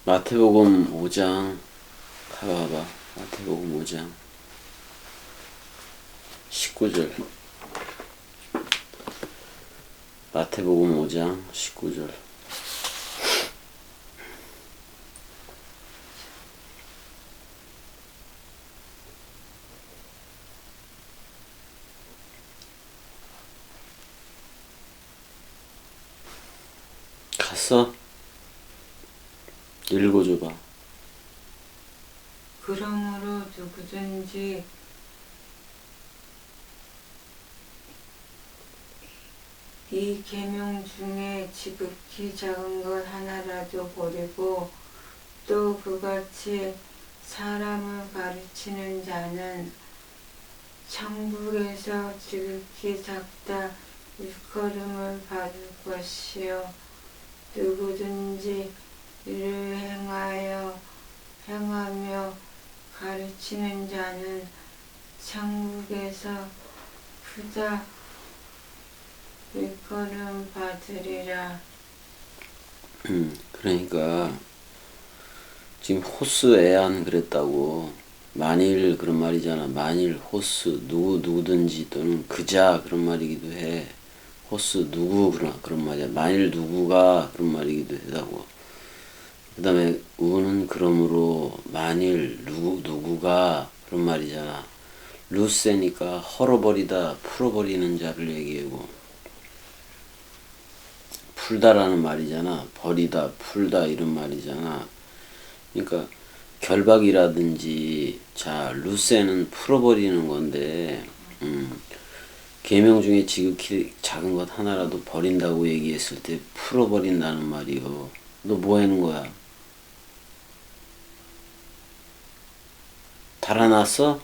마태복음 5장 가봐봐. 마태복음 5장 19절. 마태복음 5장 19절. 갔어? 읽어줘봐. 그러므로 누구든지 이 계명 중에 지극히 작은 것 하나라도 버리고 또 그같이 사람을 가르치는 자는 천국에서 지극히 작다 일컬음을 받을 것이요 누구든지 이를 행하며 가르치는 자는 천국에서 크다 일컬음 받으리라. 그러니까 지금 호스 애안 그랬다고. 만일 그런 말이잖아. 만일 호스 누구든지 또는 그자 그런 말이기도 해. 호스 누구 그런 말이야. 만일 누구가 그런 말이기도 하고. 그 다음에 우는 그러므로 만일 누구가 그런 말이잖아. 루세니까 헐어버리다 풀어버리는 자를 얘기하고, 풀다라는 말이잖아. 버리다 풀다 이런 말이잖아. 그러니까 결박이라든지 자 루세는 풀어버리는 건데, 계명 중에 지극히 작은 것 하나라도 버린다고 얘기했을 때 풀어버린다는 말이요. 너 뭐 하는 거야? 달아났어?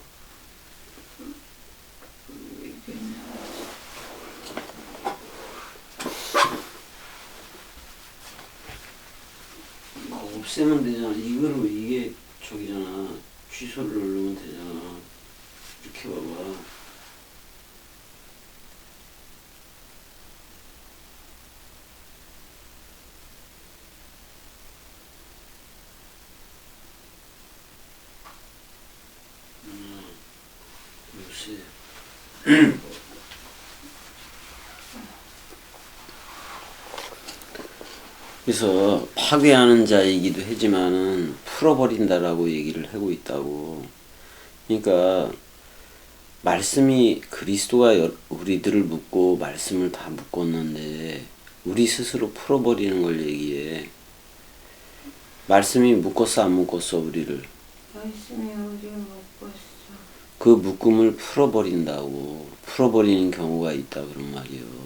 없애면 되잖아. 이거를 이게 저기잖아. 취소를 누르면 되잖아. 이렇게 봐봐. 역시. 그래서 파괴하는 자이기도 하지만은 풀어버린다라고 얘기를 하고 있다고. 그러니까 말씀이 그리스도가 우리들을 묶고 말씀을 다 묶었는데 우리 스스로 풀어버리는 걸 얘기해. 말씀이 묶었어 안 묶었어 우리를? 말씀이 우리 묶었어. 그 묶음을 풀어버린다고. 풀어버리는 경우가 있다 그런 말이요.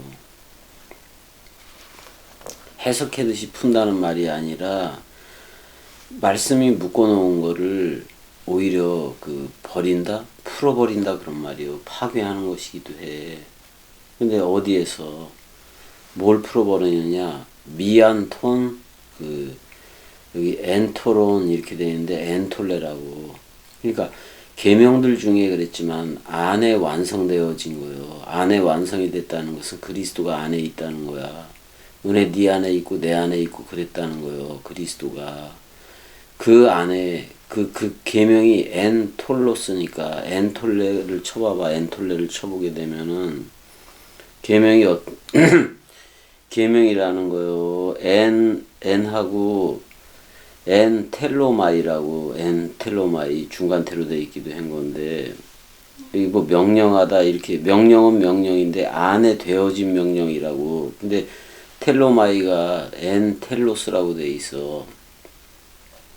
해석하듯이 푼다는 말이 아니라 말씀이 묶어놓은 거를 오히려 버린다? 풀어버린다 그런 말이요. 파괴하는 것이기도 해. 근데 어디에서 뭘 풀어버리느냐? 미안톤, 여기 엔토론 이렇게 되어 있는데 엔톨레라고. 그러니까 계명들 중에 그랬지만 안에 완성되어진 거예요. 안에 완성이 됐다는 것은 그리스도가 안에 있다는 거야. 은혜 네 안에 있고 내 안에 있고 그랬다는 거예요. 그리스도가. 그 안에 그 계명이 엔톨로스니까 엔톨레를 쳐봐봐. 엔톨레를 쳐보게 되면은 계명이 계명이라는 거요. 엔하고 엔텔로마이라고 엔텔로마이 중간태로 되어 있기도 한 건데 여기 뭐 명령하다 이렇게 명령은 명령인데 안에 되어진 명령이라고. 근데 텔로마이가 엔텔로스라고 돼 있어.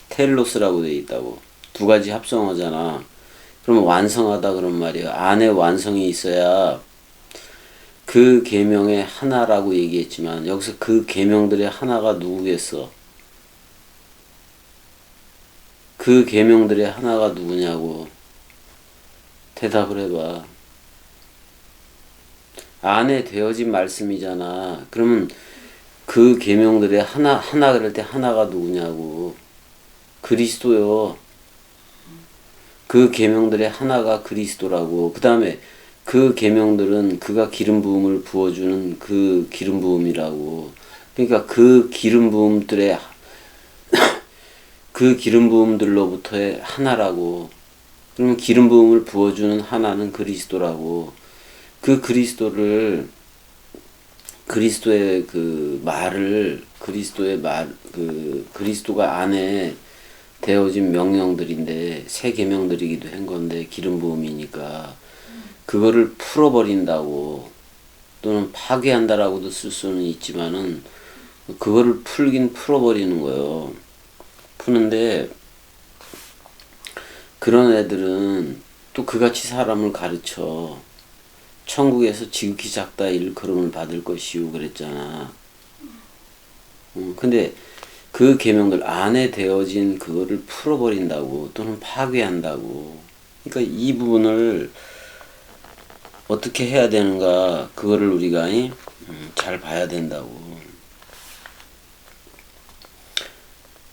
텔로스라고 돼 있다고. 두 가지 합성어잖아. 그러면 완성하다 그런 말이야. 안에 완성이 있어야 그 계명의 하나라고 얘기했지만 여기서 그 계명들의 하나가 누구겠어? 그 계명들의 하나가 누구냐고 대답을 해봐. 안에 되어진 말씀이잖아. 그러면 그 계명들의 하나 그럴 때 하나가 누구냐고. 그리스도요. 그 계명들의 하나가 그리스도라고. 그 다음에 그 계명들은 그가 기름 부음을 부어주는 그 기름 부음이라고. 그러니까 그 기름 부음들의 그 기름 부음들로부터의 하나라고. 그러면 기름 부음을 부어주는 하나는 그리스도라고. 그 그리스도의 그 말을 그리스도가 안에 되어진 명령들인데 새 계명들이기도 한 건데 기름 부음이니까 그거를 풀어버린다고 또는 파괴한다라고도 쓸 수는 있지만은 그거를 풀긴 풀어버리는 거예요. 푸는데 그런 애들은 또 그같이 사람을 가르쳐. 천국에서 지극히 작다 일컬음을 받을 것이요 그랬잖아. 근데 그 계명들 안에 되어진 그거를 풀어버린다고 또는 파괴한다고. 그러니까 이 부분을 어떻게 해야 되는가 그거를 우리가 잘 봐야 된다고.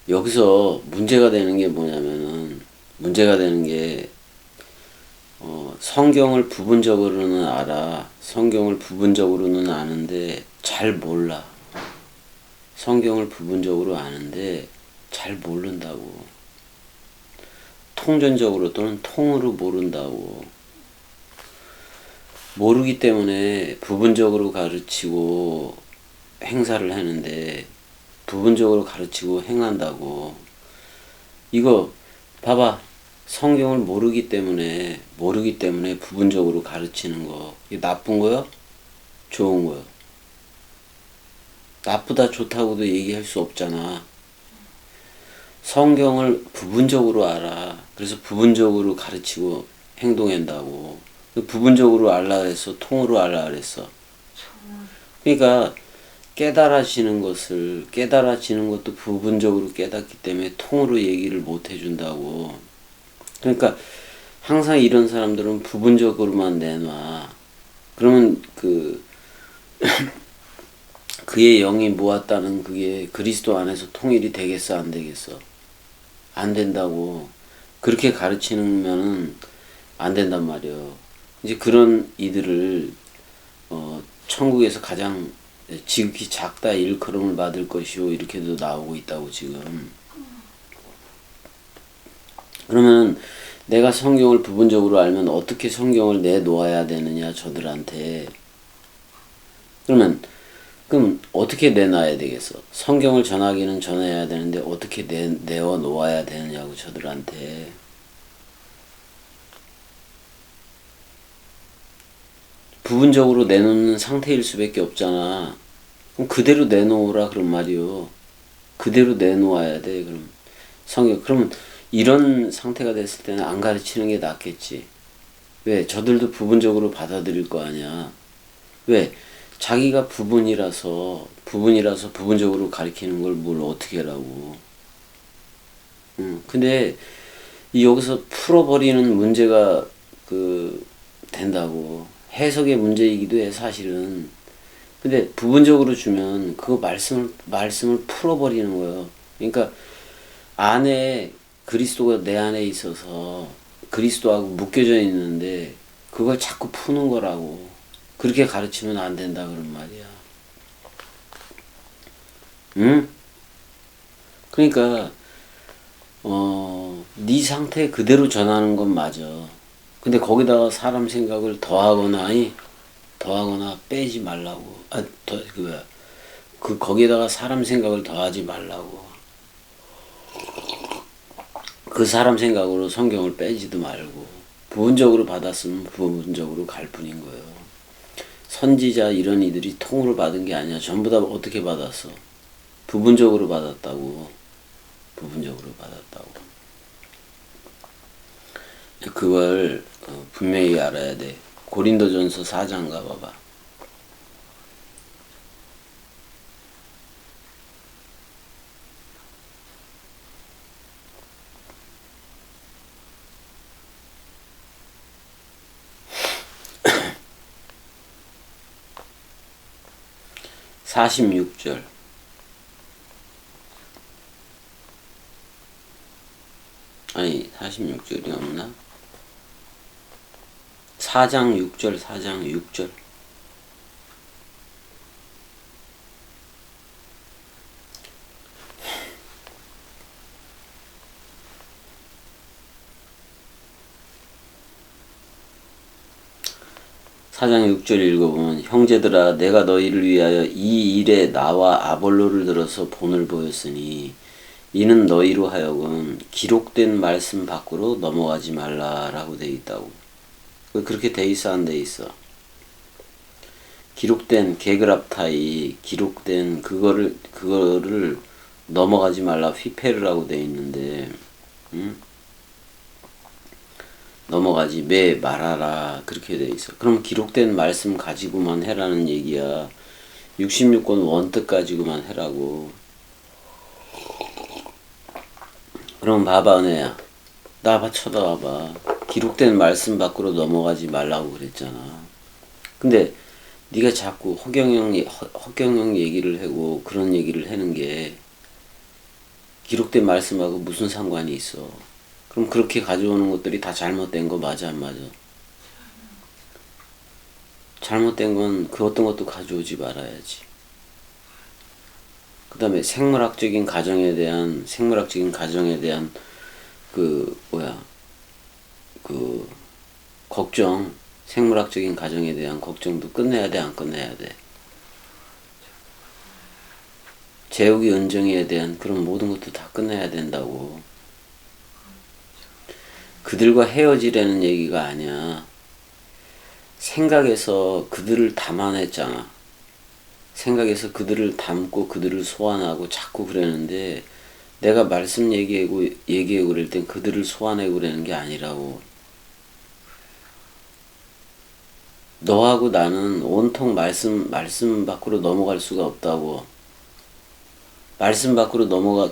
여기서 문제가 되는 게 뭐냐면은 문제가 되는 게 성경을 부분적으로는 알아. 성경을 부분적으로는 아는데 잘 몰라. 성경을 부분적으로 아는데 잘 모른다고. 통전적으로 또는 통으로 모른다고. 모르기 때문에 부분적으로 가르치고 행사를 하는데 부분적으로 가르치고 행한다고. 이거 봐봐. 성경을 모르기 때문에 부분적으로 가르치는 거. 이게 나쁜 거야? 좋은 거야? 나쁘다 좋다고도 얘기할 수 없잖아. 성경을 부분적으로 알아. 그래서 부분적으로 가르치고 행동한다고. 부분적으로 알라 그랬어? 통으로 알라 그랬어? 그러니까 깨달아지는 것도 부분적으로 깨닫기 때문에 통으로 얘기를 못 해준다고. 그러니까 항상 이런 사람들은 부분적으로만 내놔. 그러면 그의 영이 모았다는 그게 그리스도 안에서 통일이 되겠어 안 되겠어? 안 된다고. 그렇게 가르치면은 안 된단 말이에요. 이제 그런 이들을 천국에서 가장 지극히 작다 일컬음을 받을 것이요 이렇게도 나오고 있다고 지금. 그러면 내가 성경을 부분적으로 알면 어떻게 성경을 내놓아야 되느냐 저들한테. 그럼 어떻게 내놔야 되겠어? 성경을 전하기는 전해야 되는데 어떻게 내어 놓아야 되느냐고 저들한테. 부분적으로 내놓는 상태일 수밖에 없잖아. 그럼 그대로 내놓으라 그런 말이요. 그대로 내놓아야 돼. 그럼 성경. 그러면 이런 상태가 됐을 때는 안 가르치는 게 낫겠지. 왜? 저들도 부분적으로 받아들일 거 아니야. 왜? 자기가 부분이라서 부분적으로 가르치는 걸 뭘 어떻게 하라고. 근데 여기서 풀어버리는 문제가 된다고. 해석의 문제이기도 해 사실은. 근데 부분적으로 주면 그거 말씀을 풀어버리는 거예요. 그러니까 안에 그리스도가 내 안에 있어서 그리스도하고 묶여져 있는데 그걸 자꾸 푸는 거라고. 그렇게 가르치면 안 된다 그런 말이야. 응? 그러니까 네 상태 그대로 전하는 건 맞아. 근데 거기다가 사람 생각을 더하거나 빼지 말라고. 거기에다가 사람 생각을 더하지 말라고. 그 사람 생각으로 성경을 빼지도 말고 부분적으로 받았으면 부분적으로 갈 뿐인 거예요. 선지자 이런 이들이 통으로 받은 게 아니야. 전부 다 어떻게 받았어? 부분적으로 받았다고. 그걸 분명히 알아야 돼. 고린도전서 4장 가봐봐. (46절) 아니 46절이 없나? 4장 6절, 4장 6절. 사장 6절 읽어보면 형제들아 내가 너희를 위하여 이 일에 나와 아볼로를 들어서 본을 보였으니 이는 너희로 하여금 기록된 말씀 밖으로 넘어가지 말라라고 돼 있다고. 그렇게 돼 있어 안 돼 있어? 기록된 게그랍타이 기록된 그거를 넘어가지 말라 휘페르라고 돼 있는데 넘어가지 말아라 그렇게 돼 있어. 그럼 기록된 말씀 가지고만 해라는 얘기야. 66권 원뜻 가지고만 해라고. 그럼 봐봐 은혜야. 나봐 쳐다봐봐. 기록된 말씀 밖으로 넘어가지 말라고 그랬잖아. 근데 네가 자꾸 허경영 얘기를 하고 그런 얘기를 하는 게 기록된 말씀하고 무슨 상관이 있어? 그럼 그렇게 가져오는 것들이 다 잘못된 거 맞아 안 맞아? 잘못된 건 그 어떤 것도 가져오지 말아야지. 그 다음에 생물학적인 가정에 대한 걱정, 생물학적인 가정에 대한 걱정도 끝내야 돼 안 끝내야 돼? 재욱이 은정이에 대한 그런 모든 것도 다 끝내야 된다고. 그들과 헤어지라는 얘기가 아니야. 생각에서 그들을 담아냈잖아. 생각에서 그들을 담고 그들을 소환하고 자꾸 그러는데 내가 말씀 얘기하고 그럴 땐 그들을 소환하고 그러는 게 아니라고. 너하고 나는 온통 말씀 밖으로 넘어갈 수가 없다고.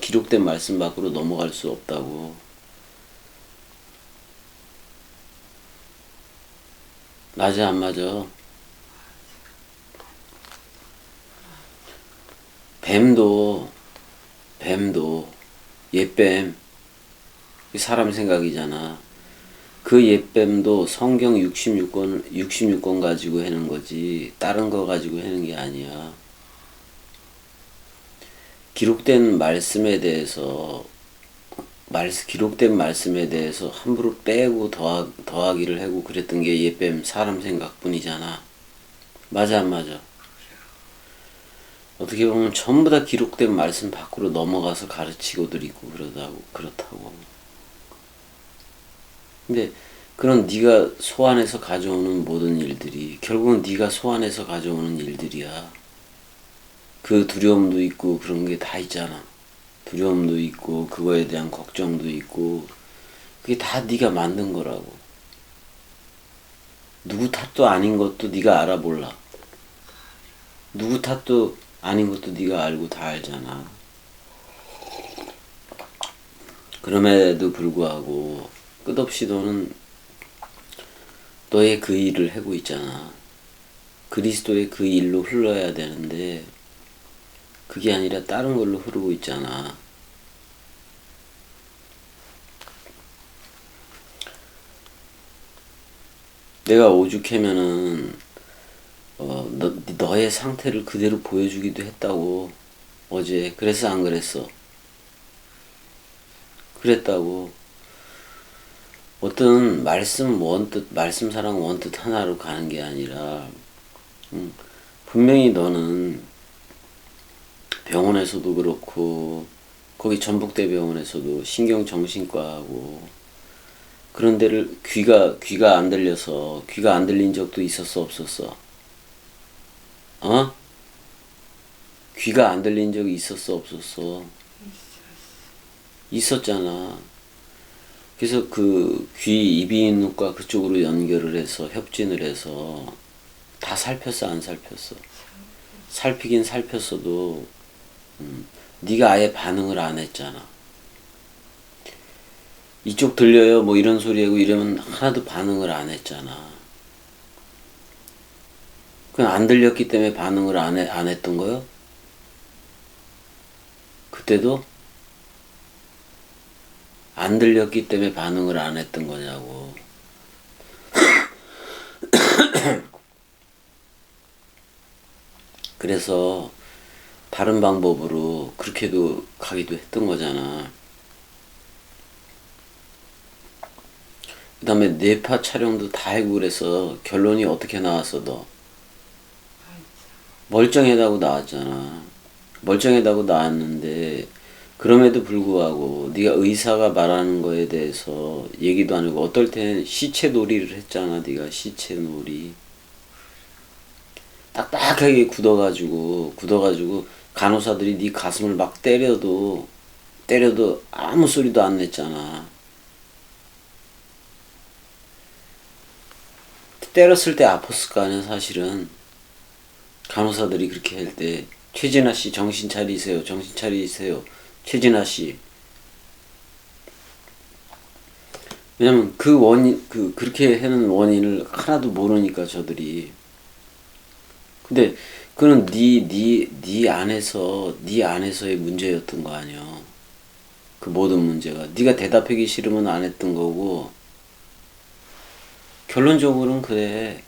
기록된 말씀 밖으로 넘어갈 수 없다고. 맞아 안 맞아? 뱀도 옛뱀 사람 생각이잖아. 그 옛뱀도 성경 66권 가지고 하는 거지 다른 거 가지고 하는 게 아니야. 기록된 말씀에 대해서 함부로 빼고 더하기를 하고 그랬던 게 옛뱀 사람 생각뿐이잖아. 맞아 안 맞아? 어떻게 보면 전부 다 기록된 말씀 밖으로 넘어가서 가르치고들 있고 그렇다고. 근데 그런 네가 소환해서 가져오는 모든 일들이 결국은 네가 소환해서 가져오는 일들이야. 그 두려움도 있고 그런 게 다 있잖아. 두려움도 있고 그거에 대한 걱정도 있고 그게 다 네가 만든 거라고. 누구 탓도 아닌 것도 네가 알아 몰라. 누구 탓도 아닌 것도 네가 알고 다 알잖아. 그럼에도 불구하고 끝없이 너는 너의 그 일을 하고 있잖아. 그리스도의 그 일로 흘러야 되는데 그게 아니라 다른 걸로 흐르고 있잖아. 내가 오죽하면은 너의 상태를 그대로 보여주기도 했다고. 어제 그랬어 안 그랬어? 그랬다고. 어떤 말씀 사랑 원뜻 하나로 가는 게 아니라 분명히 너는 병원에서도 그렇고 거기 전북대병원에서도 신경정신과하고 그런 데를 귀가 안 들려서 귀가 안 들린 적도 있었어 없었어? 어? 귀가 안 들린 적이 있었어 없었어? 있었잖아. 그래서 그 귀 이비인후과 그쪽으로 연결을 해서 협진을 해서 다 살폈어 안 살폈어? 살피긴 살폈어도 네가 아예 반응을 안 했잖아. 이쪽 들려요 뭐 이런 소리하고 이러면 하나도 반응을 안 했잖아. 그냥 안 들렸기 때문에 반응을 안 했던 거요? 그때도? 안 들렸기 때문에 반응을 안 했던 거냐고. 그래서 다른 방법으로 그렇게도 가기도 했던 거잖아. 그 다음에 뇌파 촬영도 다 하고 그래서 결론이 어떻게 나왔어 너? 멀쩡하다고 나왔잖아. 멀쩡하다고 나왔는데 그럼에도 불구하고 네가 의사가 말하는 거에 대해서 얘기도 안 하고 어떨 땐 시체놀이를 했잖아. 네가 시체놀이. 딱딱하게 굳어가지고 간호사들이 네 가슴을 막 때려도 아무 소리도 안 냈잖아. 때렸을 때 아팠을 거 아니야 사실은. 간호사들이 그렇게 할 때 최진아 씨 정신 차리세요. 정신 차리세요. 최진아 씨. 왜냐면 그 원인 그렇게 하는 원인을 하나도 모르니까 저들이. 근데 그는 네 안에서의 문제였던 거 아니야. 그 모든 문제가 네가 대답하기 싫으면 안 했던 거고 결론적으로는 그래.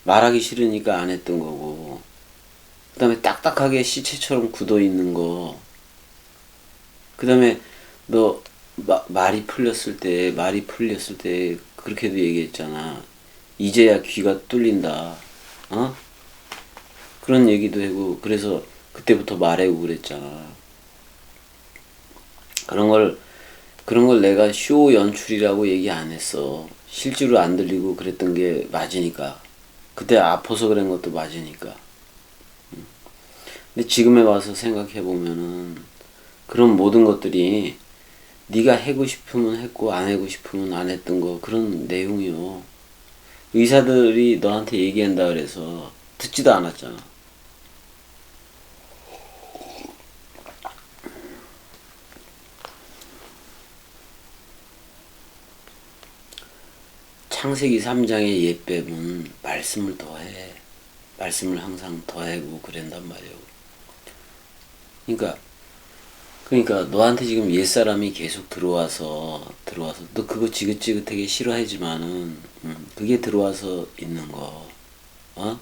말하기 싫으니까 안 했던 거고 그 다음에 딱딱하게 시체처럼 굳어 있는 거 그 다음에 너 말이 풀렸을 때 그렇게도 얘기했잖아. 이제야 귀가 뚫린다. 어? 그런 얘기도 하고 그래서 그때부터 말하고 그랬잖아. 그런 걸 내가 쇼 연출이라고 얘기 안 했어. 실제로 안 들리고 그랬던 게 맞으니까. 그때 아파서 그런 것도 맞으니까. 근데 지금에 와서 생각해 보면은 그런 모든 것들이 네가 하고 싶으면 했고 안 하고 싶으면 안 했던 거 그런 내용이요. 의사들이 너한테 얘기한다 그래서 듣지도 않았잖아. 창세기 3장의 옛뱀은 말씀을 더해. 말씀을 항상 더하고 그런단 말이에요. 그러니까 너한테 지금 옛사람이 계속 들어와서 너 그거 지긋지긋하게 싫어하지만은 그게 들어와서 있는 거. 어?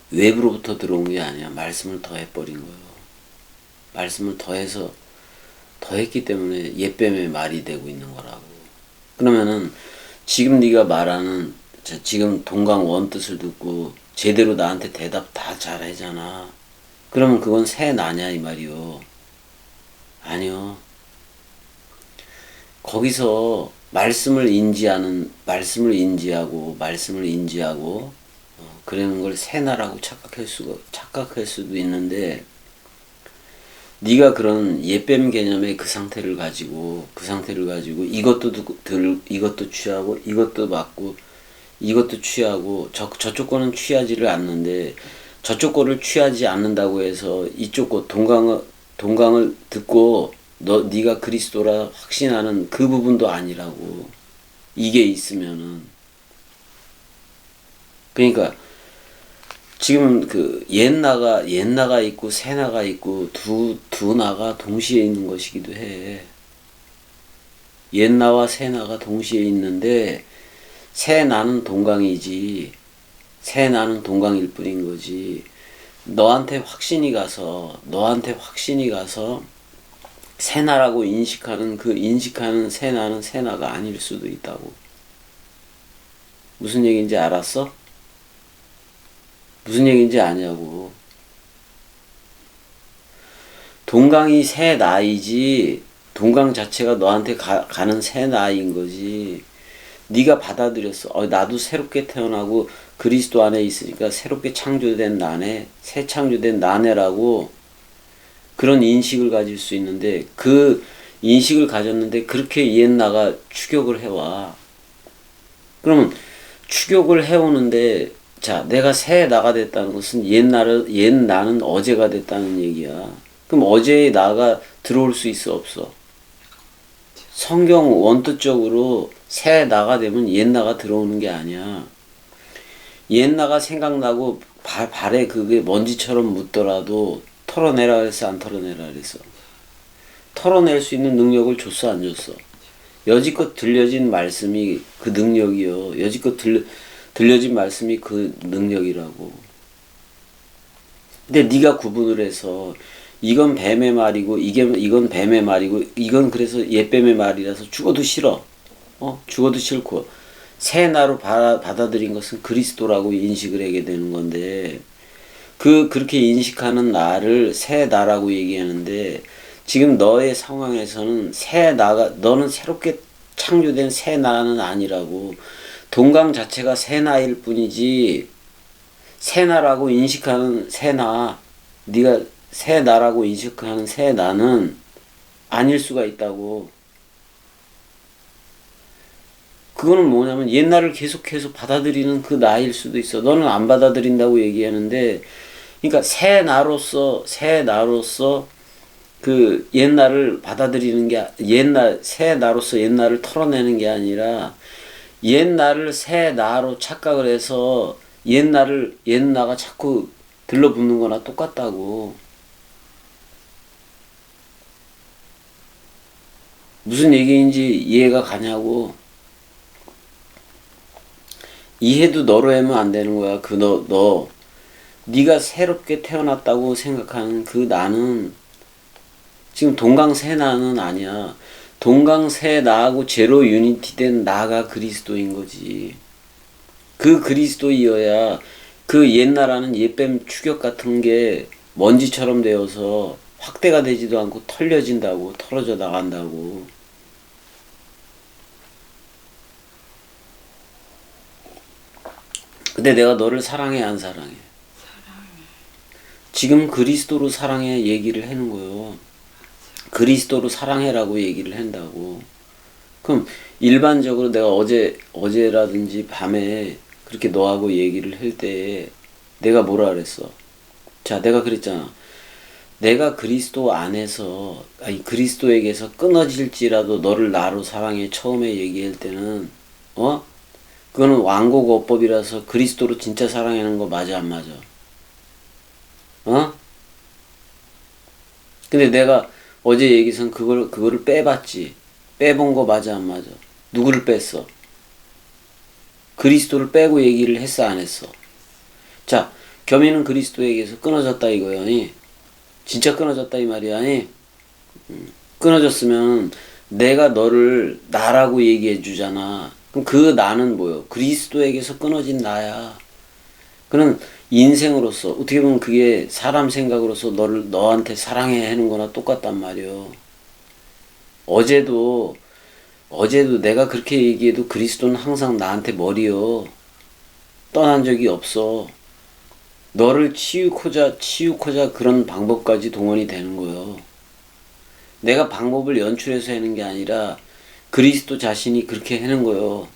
외부로부터 들어온 게 아니야. 말씀을 더해버린 거예요. 말씀을 더했기 때문에 옛뱀의 말이 되고 있는 거라고. 그러면은 지금 네가 말하는 지금 동강 원뜻을 듣고 제대로 나한테 대답 다 잘하잖아. 그러면 그건 새 나냐 이 말이요. 아니요. 거기서 말씀을 인지하고 그러는 걸 새 나라고 착각할 수도 있는데 네가 그런 옛뱀 개념의 그 상태를 가지고 이것도 취하고 이것도 맞고 이것도 취하고 저쪽 거는 취하지를 않는데 저쪽 거를 취하지 않는다고 해서 이쪽 거 동강을 듣고 네가 그리스도라 확신하는 그 부분도 아니라고. 이게 있으면은 그러니까 지금 그 옛나가 있고 새나가 있고 두 나가 동시에 있는 것이기도 해. 옛나와 새나가 동시에 있는데 새나는 동강이지. 새나는 동강일 뿐인 거지. 너한테 확신이 가서 새나라고 인식하는 새나는 새나가 아닐 수도 있다고. 무슨 얘기인지 알았어? 무슨 얘기인지 아냐고. 동강이 새 나이지 동강 자체가 너한테 가는 새 나이인 거지. 네가 받아들였어. 나도 새롭게 태어나고 그리스도 안에 있으니까 새롭게 창조된 나네, 새 창조된 나네라고 그런 인식을 가질 수 있는데 그 인식을 가졌는데 그렇게 옛 나가 추격을 해와. 그러면 추격을 해오는데 자, 내가 새 나가 됐다는 것은 옛 나는 어제가 됐다는 얘기야. 그럼 어제의 나가 들어올 수 있어 없어? 성경 원뜻적으로 새 나가 되면 옛 나가 들어오는 게 아니야. 옛 나가 생각나고 발에 그게 먼지처럼 묻더라도 털어내라 그랬어 안 털어내라 그랬어? 털어낼 수 있는 능력을 줬어 안 줬어? 여지껏 들려진 말씀이 그 능력이요. 여지껏 들려진 말씀이 그 능력이라고. 근데 네가 구분을 해서 이건 뱀의 말이고 이건 뱀의 말이고 이건 그래서 옛뱀의 말이라서 죽어도 싫어. 죽어도 싫고 새 나로 받아들인 것은 그리스도라고 인식을 하게 되는 건데 그렇게 인식하는 나를 새 나라고 얘기하는데 지금 너의 상황에서는 새 나가 너는 새롭게 창조된 새 나는 아니라고 동강 자체가 새 나일 뿐이지 새 나라고 인식하는 새 나 네가 새 나라고 인식하는 새 나는 아닐 수가 있다고. 그거는 뭐냐면 옛날을 계속해서 받아들이는 그 나일 수도 있어. 너는 안 받아들인다고 얘기하는데 그러니까 새 나로서 그 옛날을 받아들이는 게 새 나로서 옛날을 털어내는 게 아니라 옛날을 새 나로 착각을 해서 옛나가 자꾸 들러붙는 거나 똑같다고. 무슨 얘기인지 이해가 가냐고. 이해도 너로 하면 안 되는 거야. 네가 새롭게 태어났다고 생각하는 그 나는 지금 동강새 나는 아니야. 동강새 나하고 제로 유니티 된 나가 그리스도인 거지. 그 그리스도이어야 그 옛나라는 옛뱀 추격 같은 게 먼지처럼 되어서 확대가 되지도 않고 털려진다고, 털어져 나간다고. 근데 내가 너를 사랑해, 안 사랑해? 지금 그리스도로 사랑해 얘기를 하는 거요. 그리스도로 사랑해라고 얘기를 한다고. 그럼 일반적으로 내가 어제라든지 밤에 그렇게 너하고 얘기를 할 때 내가 뭐라 그랬어? 자, 내가 그랬잖아. 내가 그리스도 안에서, 아니, 그리스도에게서 끊어질지라도 너를 나로 사랑해 처음에 얘기할 때는, 그거는 완고거법이라서 그리스도로 진짜 사랑하는 거 맞아, 안 맞아? 근데 내가 어제 얘기선 그거를 빼봤지. 빼본 거 맞아, 안 맞아? 누구를 뺐어? 그리스도를 빼고 얘기를 했어, 안 했어? 자, 겸이는 그리스도에게서 끊어졌다 이거야. 진짜 끊어졌다 이 말이야. 끊어졌으면 내가 너를 나라고 얘기해 주잖아. 그럼 그 나는 뭐요? 그리스도에게서 끊어진 나야. 그는 인생으로서 어떻게 보면 그게 사람 생각으로서 너한테 사랑해 하는 거나 똑같단 말이요. 어제도 내가 그렇게 얘기해도 그리스도는 항상 나한테 머리요. 떠난 적이 없어. 너를 치유코자 그런 방법까지 동원이 되는 거예요. 내가 방법을 연출해서 하는 게 아니라 그리스도 자신이 그렇게 하는 거예요.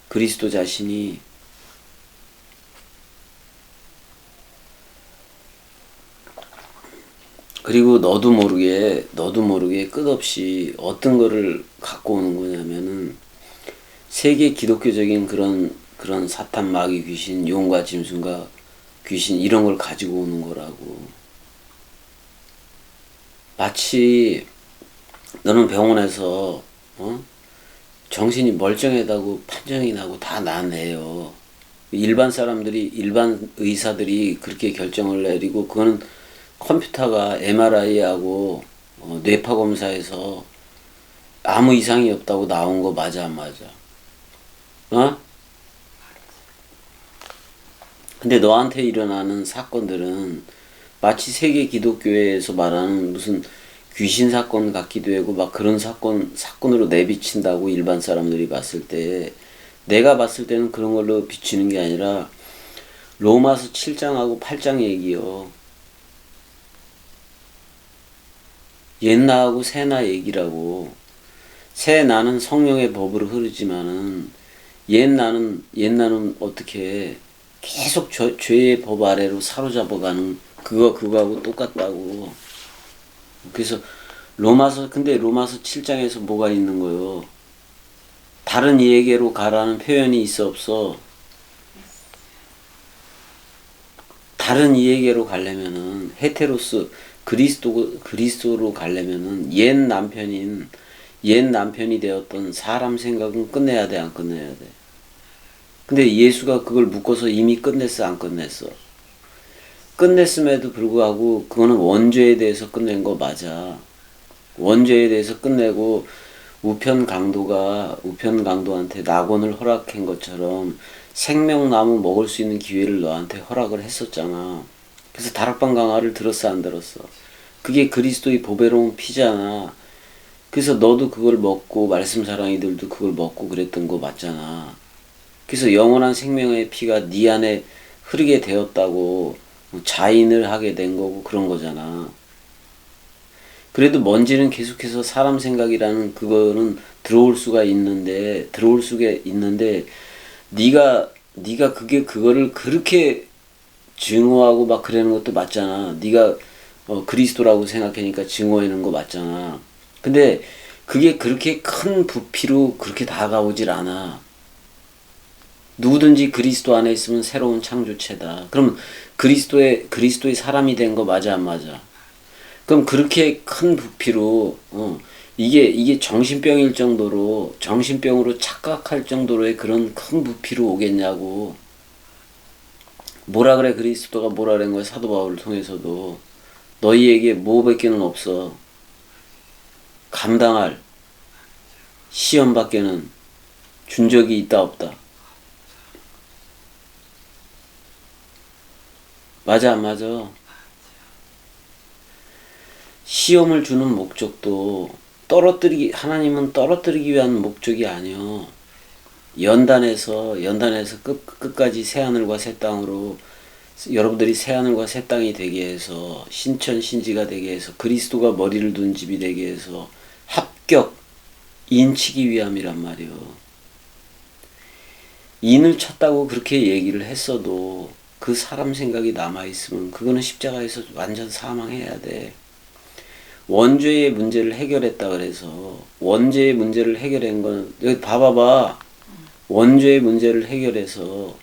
그리스도 자신이. 그리고 너도 모르게 끝없이 어떤 거를 갖고 오는 거냐면은 세계 기독교적인 그런 사탄 마귀 귀신 용과 짐승과 귀신 이런 걸 가지고 오는 거라고. 마치 너는 병원에서 정신이 멀쩡하다고 판정이 나고 다 나네요. 일반 의사들이 그렇게 결정을 내리고 그거는 컴퓨터가 MRI하고 뇌파 검사에서 아무 이상이 없다고 나온 거 맞아, 안 맞아? 근데 너한테 일어나는 사건들은 마치 세계 기독교회에서 말하는 무슨 귀신 사건 같기도 하고 막 그런 사건으로 내비친다고 일반 사람들이 봤을 때 내가 봤을 때는 그런 걸로 비치는 게 아니라 로마서 7장하고 8장 얘기요. 옛나하고 새나 얘기라고. 새나는 성령의 법으로 흐르지만은 옛나는 어떻게 계속 죄의 법 아래로 사로잡아가는 그거하고 똑같다고. 그래서 근데 로마서 7장에서 뭐가 있는 거요? 다른 이에게로 가라는 표현이 있어 없어? 다른 이에게로 가려면은 헤테로스 그리스도로 가려면은 옛 남편이 되었던 사람 생각은 끝내야 돼, 안 끝내야 돼? 근데 예수가 그걸 묶어서 이미 끝냈어, 안 끝냈어? 끝냈음에도 불구하고 그거는 원죄에 대해서 끝낸 거 맞아. 원죄에 대해서 끝내고 우편 강도한테 낙원을 허락한 것처럼 생명나무 먹을 수 있는 기회를 너한테 허락을 했었잖아. 그래서 다락방 강화를 들었어, 안 들었어? 그게 그리스도의 보배로운 피잖아. 그래서 너도 그걸 먹고 말씀 사랑이들도 그걸 먹고 그랬던 거 맞잖아. 그래서 영원한 생명의 피가 네 안에 흐르게 되었다고 자인을 하게 된 거고 그런 거잖아. 그래도 먼지는 계속해서 사람 생각이라는 그거는 들어올 수가 있는데 네가 그거를 그렇게 증오하고 막 그러는 것도 맞잖아. 네가 그리스도라고 생각하니까 증오하는 거 맞잖아. 근데 그게 그렇게 큰 부피로 그렇게 다가오질 않아. 누구든지 그리스도 안에 있으면 새로운 창조체다. 그럼 그리스도의 사람이 된 거 맞아, 안 맞아? 그럼 그렇게 큰 부피로 이게 정신병일 정도로 정신병으로 착각할 정도로의 그런 큰 부피로 오겠냐고. 뭐라 그래, 그리스도가 뭐라 그런 거야, 사도 바울을 통해서도. 너희에게 뭐밖에는 없어. 감당할 시험밖에는 준 적이 있다 없다. 맞아, 안 맞아? 시험을 주는 목적도 하나님은 떨어뜨리기 위한 목적이 아니요. 연단해서 끝까지 새하늘과 새 땅으로 여러분들이 새하늘과 새 땅이 되게 해서 신천 신지가 되게 해서 그리스도가 머리를 둔 집이 되게 해서 합격 인치기 위함이란 말이요. 인을 쳤다고 그렇게 얘기를 했어도 그 사람 생각이 남아있으면 그거는 십자가에서 완전 사망해야 돼. 원죄의 문제를 해결했다 그래서 원죄의 문제를 해결한 건 여기 봐봐봐. 원죄의 문제를 해결해서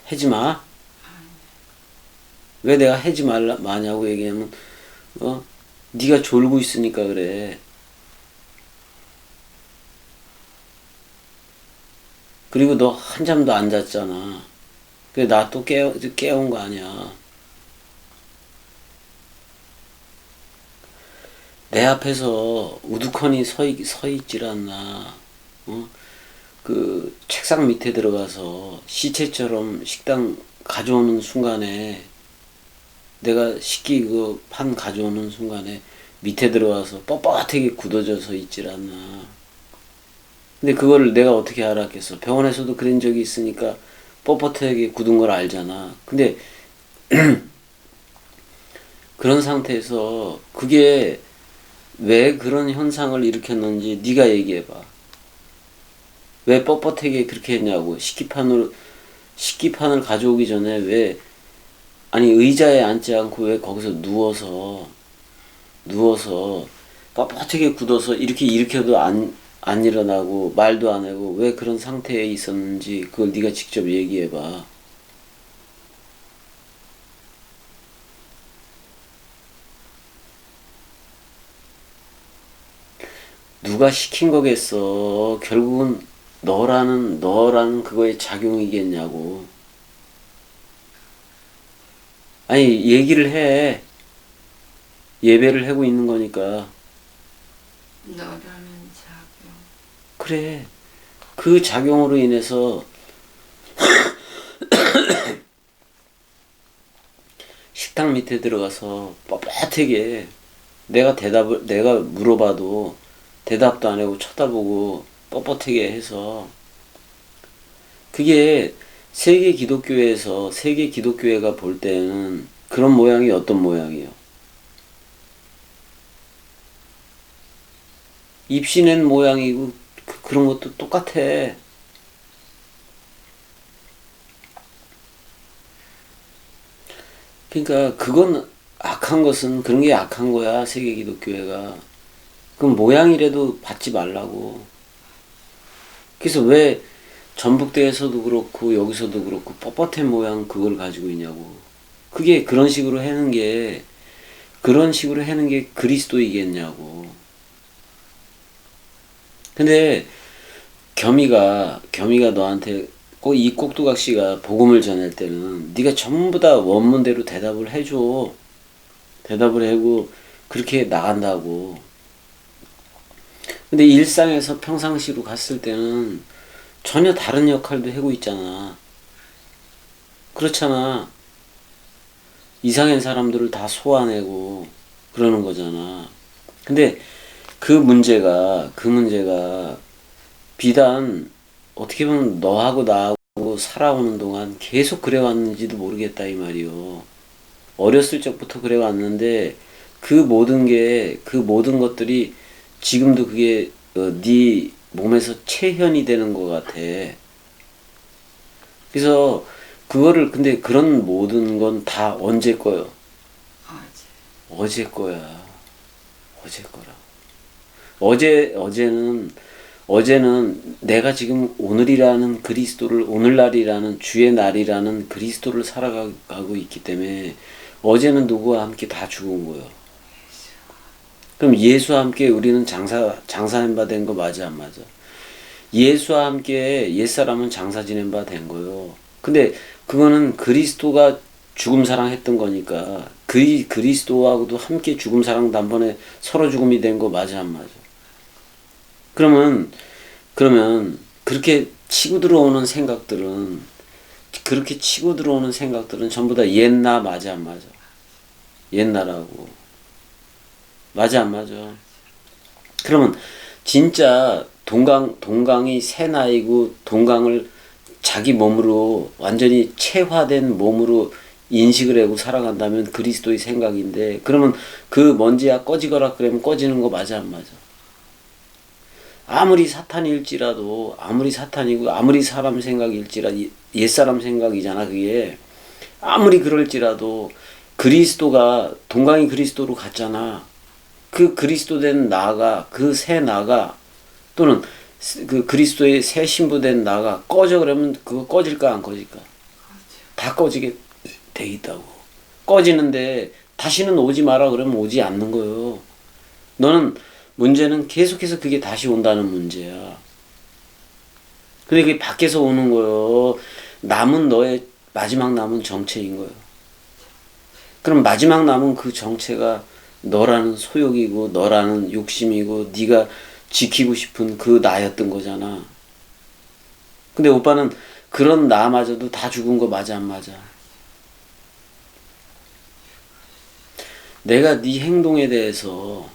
하지 마. 왜 내가 하지 마냐고 얘기하면 네가 졸고 있으니까 그래. 그리고 너 한잠도 안 잤잖아. 그래 나 또 깨운 거 아니야. 내 앞에서 우두커니 서 있질 않나. 그 책상 밑에 들어가서 시체처럼 식당 가져오는 순간에 내가 식기 그 판 가져오는 순간에 밑에 들어가서 뻣뻣하게 굳어져서 있질 않나. 근데 그거를 내가 어떻게 알았겠어. 병원에서도 그런 적이 있으니까 뻣뻣하게 굳은 걸 알잖아. 근데 그런 상태에서 그게 왜 그런 현상을 일으켰는지 네가 얘기해봐. 왜 뻣뻣하게 그렇게 했냐고. 식기판을 가져오기 전에 왜 아니 의자에 앉지 않고 왜 거기서 누워서 뻣뻣하게 굳어서 이렇게 일으켜도 안 일어나고 말도 안 하고 왜 그런 상태에 있었는지 그걸 네가 직접 얘기해봐. 누가 시킨 거겠어. 결국은 너라는 그거의 작용이겠냐고. 아니 얘기를 해. 예배를 하고 있는 거니까. 너라는 작용. 그래. 그 작용으로 인해서 식탁 밑에 들어가서 뻣뻣하게 내가 물어봐도 대답도 안 하고 쳐다보고 뻣뻣하게 해서 그게 세계 기독교회가 볼 때는 그런 모양이 어떤 모양이에요? 입신한 모양이고 그런 것도 똑같아. 그러니까 그건 악한 것은 그런 게 악한 거야. 세계 기독교회가. 그럼 모양이라도 받지 말라고. 그래서 왜 전북대에서도 그렇고 여기서도 그렇고 뻣뻣한 모양 그걸 가지고 있냐고. 그게 그런 식으로 하는 게 그리스도이겠냐고. 근데 겸이가 너한테 이 꼭두각 씨가 복음을 전할 때는 네가 전부 다 원문대로 대답을 해줘. 대답을 하고 그렇게 나간다고. 근데 일상에서 평상시로 갔을 때는 전혀 다른 역할도 하고 있잖아. 그렇잖아. 이상한 사람들을 다 소화내고 그러는 거잖아. 근데 그 문제가 비단 어떻게 보면 너하고 나하고 살아오는 동안 계속 그래왔는지도 모르겠다 이 말이요. 어렸을 적부터 그래왔는데 그 모든 것들이 지금도 그게 네 몸에서 체현이 되는 것 같아. 그래서 그거를 근데 그런 모든 건 다 언제 거요? 어제 거야. 어제 거라. 어제는 내가 지금 오늘이라는 그리스도를, 오늘날이라는 주의 날이라는 그리스도를 살아가고 있기 때문에 어제는 누구와 함께 다 죽은 거예요. 그럼 예수와 함께 우리는 장사한 바 된 거 맞아, 안 맞아? 예수와 함께 옛사람은 장사 지낸 바 된 거요. 근데 그거는 그리스도가 죽음 사랑했던 거니까 그리스도하고도 함께 죽음 사랑 단번에 서로 죽음이 된 거 맞아, 안 맞아? 그러면 그렇게 치고 들어오는 생각들은 전부 다 옛나 맞아, 안 맞아? 옛나라고. 맞아, 안 맞아? 그러면 진짜 동강이 새 나이고 동강을 자기 몸으로 완전히 체화된 몸으로 인식을 하고 살아간다면 그리스도의 생각인데, 그러면 그 먼지야 꺼지거라 그러면 꺼지는 거 맞아, 안 맞아? 아무리 사탄일지라도, 아무리 사탄이고 아무리 사람 생각일지라도 옛사람 생각이잖아 그게. 아무리 그럴지라도 동강이 그리스도로 갔잖아. 그 그리스도 된 나가, 그 새 나가, 또는 그 그리스도의 새 신부된 나가 꺼져 그러면 그거 꺼질까 안 꺼질까? 다 꺼지게 돼 있다고. 꺼지는데 다시는 오지 마라 그러면 오지 않는 거예요. 문제는 계속해서 그게 다시 온다는 문제야. 근데 그게 밖에서 오는 거예요. 너의 마지막 남은 정체인 거예요. 그럼 마지막 남은 그 정체가 너라는 소욕이고 너라는 욕심이고 네가 지키고 싶은 그 나였던 거잖아. 근데 오빠는 그런 나마저도 다 죽은 거 맞아, 안 맞아? 내가 네 행동에 대해서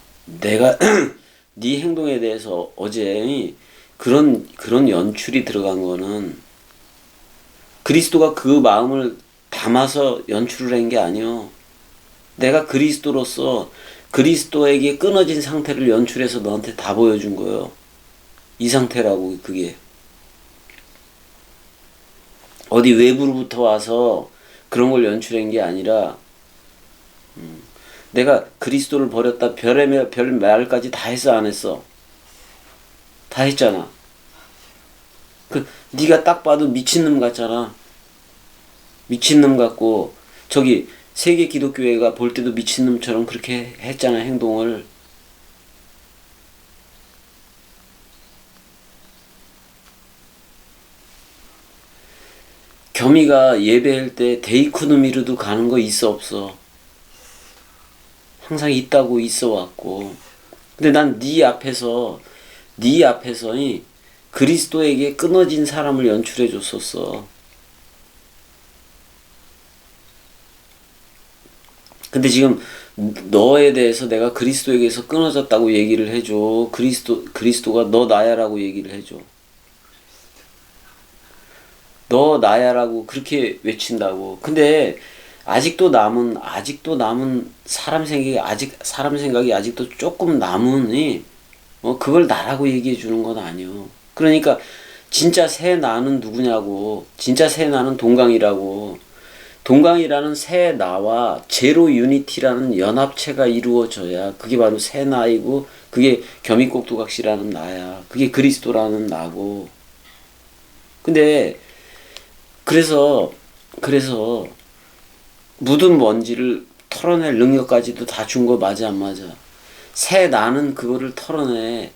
어제 그런 연출이 들어간 거는 그리스도가 그 마음을 담아서 연출을 한 게 아니요. 내가 그리스도로서 그리스도에게 끊어진 상태를 연출해서 너한테 다 보여준 거예요. 이 상태라고. 그게 어디 외부로부터 와서 그런 걸 연출한 게 아니라 내가 그리스도를 버렸다 별 말까지 다 했어, 안 했어? 다 했잖아. 네가 딱 봐도 미친놈 같잖아. 미친놈 같고 저기 세계 기독교회가 볼 때도 미친놈처럼 그렇게 했잖아, 행동을. 겸이가 예배할 때 데이코노미로도 가는 거 있어, 없어? 항상 있다고 있어 왔고. 근데 난 네 앞에서 이 그리스도에게 끊어진 사람을 연출해 줬었어. 근데 지금 너에 대해서 내가 그리스도에게서 끊어졌다고 얘기를 해줘. 그리스도가 너 나야라고 얘기를 해줘. 너 나야라고 그렇게 외친다고. 근데 아직도 남은 사람 생각이 아직도 조금 남으니 그걸 나라고 얘기해 주는 건 아니요. 그러니까 진짜 새 나는 누구냐고. 진짜 새 나는 동강이라고. 동강이라는 새 나와 제로 유니티라는 연합체가 이루어져야 그게 바로 새 나이고, 그게 겸이꼭두각시라는 나야. 그게 그리스도라는 나고. 근데 그래서 묻은 먼지를 털어낼 능력까지도 다 준 거 맞아, 안 맞아? 새 나는 그거를 털어내.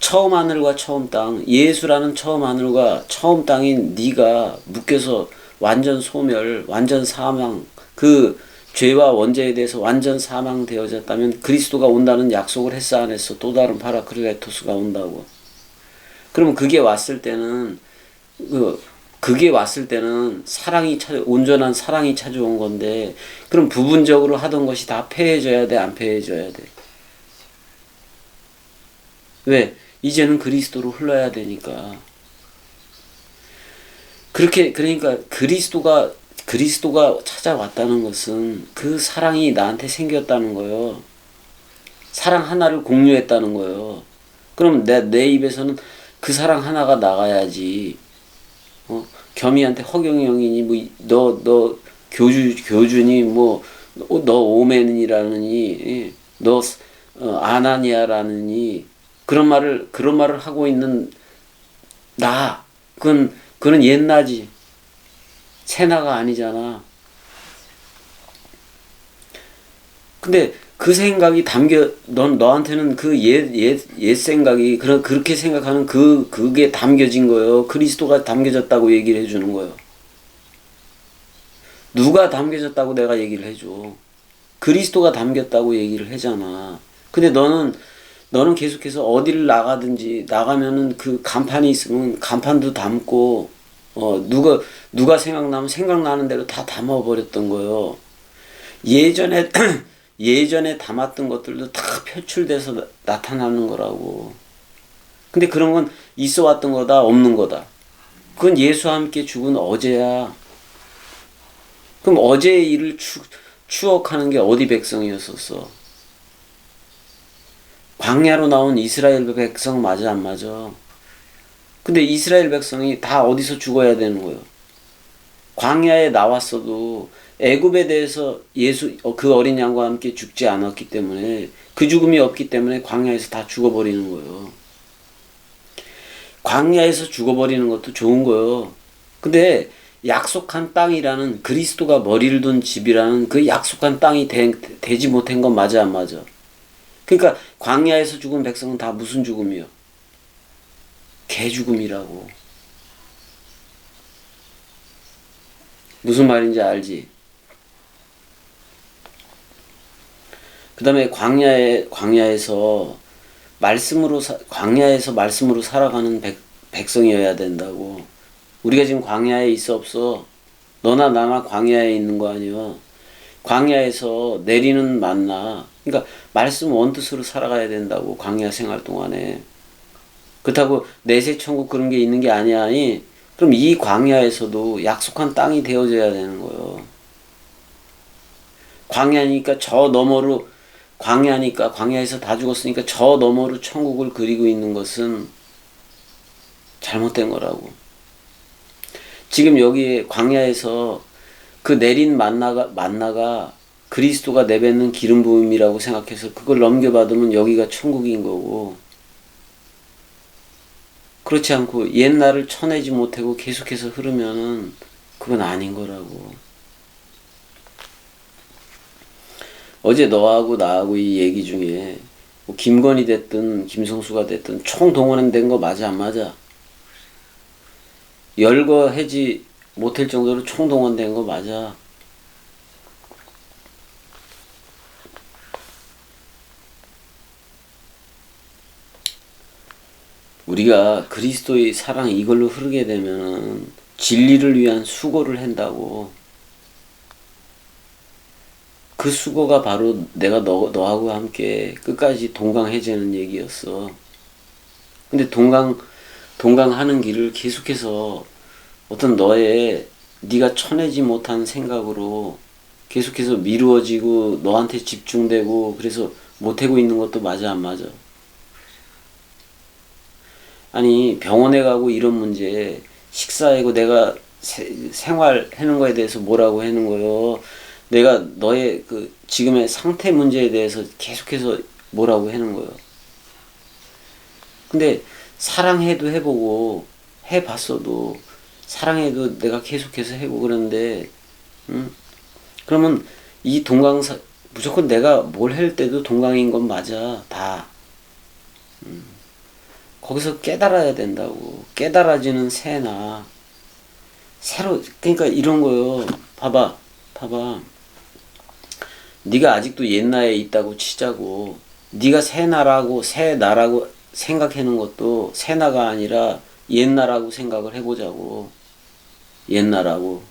처음 하늘과 처음 땅, 예수라는 처음 하늘과 처음 땅인 네가 묶여서 완전 소멸, 완전 사망, 그 죄와 원죄에 대해서 완전 사망되어졌다면 그리스도가 온다는 약속을 했어 안 했어? 또 다른 파라클레토스가 온다고. 그러면 그게 왔을 때는 그게 왔을 때는 온전한 사랑이 찾아온 건데, 그럼 부분적으로 하던 것이 다 폐해져야 돼, 안 폐해져야 돼? 왜? 이제는 그리스도로 흘러야 되니까. 그러니까 그리스도가 찾아왔다는 것은 그 사랑이 나한테 생겼다는 거예요. 사랑 하나를 공유했다는 거예요. 그럼 내 입에서는 그 사랑 하나가 나가야지. 겸이한테 허경이 형이니, 너 교주니, 너 오맨이라느니, 너, 아나니아라느니, 그런 말을 하고 있는 그건 옛나지. 새나가 아니잖아. 근데 그 생각이 너한테는 그 옛 생각이, 그렇게 생각하는 그게 담겨진 거예요. 그리스도가 담겨졌다고 얘기를 해주는 거예요. 누가 담겨졌다고 내가 얘기를 해줘. 그리스도가 담겼다고 얘기를 하잖아. 근데 너는 계속해서 어디를 나가면은 그 간판이 있으면 간판도 담고, 누가 생각나는 대로 다 담아버렸던 거예요. 예전에 담았던 것들도 다 표출돼서 나타나는 거라고. 근데 그런 건 있어 왔던 거다, 없는 거다. 그건 예수와 함께 죽은 어제야. 그럼 어제의 일을 추억하는 게 어디 백성이었었어? 광야로 나온 이스라엘 백성 맞아, 안 맞아? 근데 이스라엘 백성이 다 어디서 죽어야 되는 거예요? 광야에 나왔어도 애굽에 대해서 그 어린 양과 함께 죽지 않았기 때문에, 그 죽음이 없기 때문에 광야에서 다 죽어버리는 거예요. 광야에서 죽어버리는 것도 좋은 거예요. 근데 약속한 땅이라는, 그리스도가 머리를 둔 집이라는 그 약속한 땅이 되지 못한 건 맞아, 안 맞아? 그러니까 광야에서 죽은 백성은 다 무슨 죽음이요? 개 죽음이라고. 무슨 말인지 알지? 그 다음에 광야에서 말씀으로 살아가는 백성이어야 된다고. 우리가 지금 광야에 있어 없어? 너나 나나 광야에 있는 거 아니야? 광야에서 내리는 만나. 그러니까 말씀 원뜻으로 살아가야 된다고, 광야 생활 동안에. 그렇다고 내세 천국 그런 게 있는 게 아니야. 그럼 이 광야에서도 약속한 땅이 되어져야 되는 거예요. 광야에서 다 죽었으니까 저 너머로 천국을 그리고 있는 것은 잘못된 거라고. 지금 여기 광야에서 그 내린 만나가 그리스도가 내뱉는 기름 부음이라고 생각해서 그걸 넘겨받으면 여기가 천국인 거고, 그렇지 않고 옛날을 쳐내지 못하고 계속해서 흐르면은 그건 아닌 거라고. 어제 너하고 나하고 이 얘기 중에 뭐 김건희 됐든 김성수가 됐든 총동원된 거 맞아, 안 맞아? 열거하지 못할 정도로 총동원된 거 맞아. 우리가 그리스도의 사랑 이걸로 흐르게 되면 진리를 위한 수고를 한다고. 그 수고가 바로 내가 너하고 함께 끝까지 동강해지는 얘기였어. 근데 동강하는 길을 계속해서 어떤 네가 쳐내지 못한 생각으로 계속해서 미루어지고 너한테 집중되고, 그래서 못하고 있는 것도 맞아, 안 맞아? 아니, 병원에 가고 이런 문제, 식사하고 내가 생활하는 거에 대해서 뭐라고 하는 거요? 내가 너의 그 지금의 상태 문제에 대해서 계속해서 뭐라고 하는 거요? 근데 사랑해도 해보고 해봤어도, 사랑해도 내가 계속해서 해보고 그러는데, 그러면 이 무조건 내가 뭘 할 때도 동강인 건 맞아, 다. 거기서 깨달아야 된다고. 깨달아지는 새나 그러니까 이런 거요. 봐봐. 네가 아직도 옛날에 있다고 치자고. 네가 새나라고 생각하는 것도 새나가 아니라 옛나라고 생각을 해보자고. 옛나라고.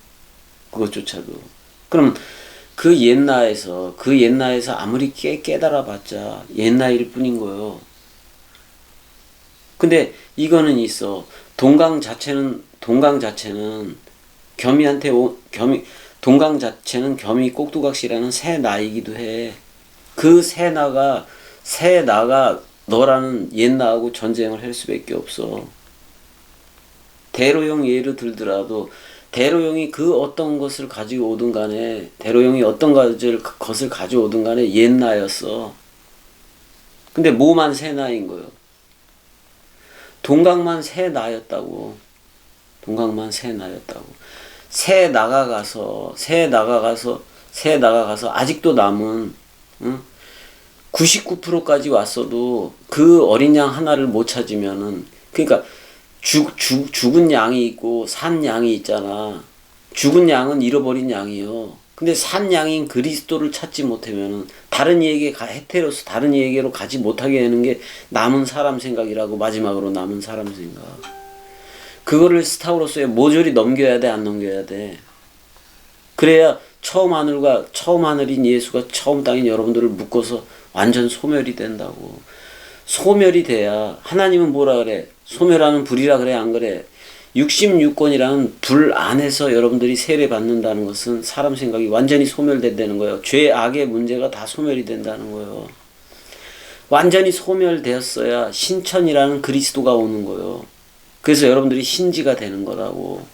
그것조차도. 그럼 그 옛날에서 아무리 깨달아봤자 옛날일 뿐인 거예요. 근데 이거는 있어. 동강 자체는 동강 자체는 겸이 꼭두각시라는 새 나이기도 해. 그 새 나가 너라는 옛 나하고 전쟁을 할 수밖에 없어. 대로용 예를 들더라도 대로용이 그 어떤 것을 가지고 오든 간에 대로용이 어떤 것을 가져오든 간에 옛 나였어. 근데 뭐만 새 나인 거요. 동강만 새 나였다고. 새 나가가서 아직도 남은 99%까지 왔어도 그 어린 양 하나를 못 찾으면은, 그러니까 죽은 양이 있고 산 양이 있잖아. 죽은 양은 잃어버린 양이요. 근데 산 양인 그리스도를 찾지 못하면은 다른 이에게로 가지 못하게 하는 게 남은 사람 생각이라고. 마지막으로 남은 사람 생각. 그거를 스타우로서의 모조리 넘겨야 돼, 안 넘겨야 돼? 그래야 처음 하늘인 예수가 처음 땅인 여러분들을 묶어서 완전 소멸이 된다고. 소멸이 돼야. 하나님은 뭐라 그래? 소멸하는 불이라 그래, 안 그래? 66권이라는 불 안에서 여러분들이 세례받는다는 것은 사람 생각이 완전히 소멸된다는 거예요. 죄, 악의 문제가 다 소멸이 된다는 거예요. 완전히 소멸되었어야 신천이라는 그리스도가 오는 거예요. 그래서 여러분들이 신지가 되는 거라고.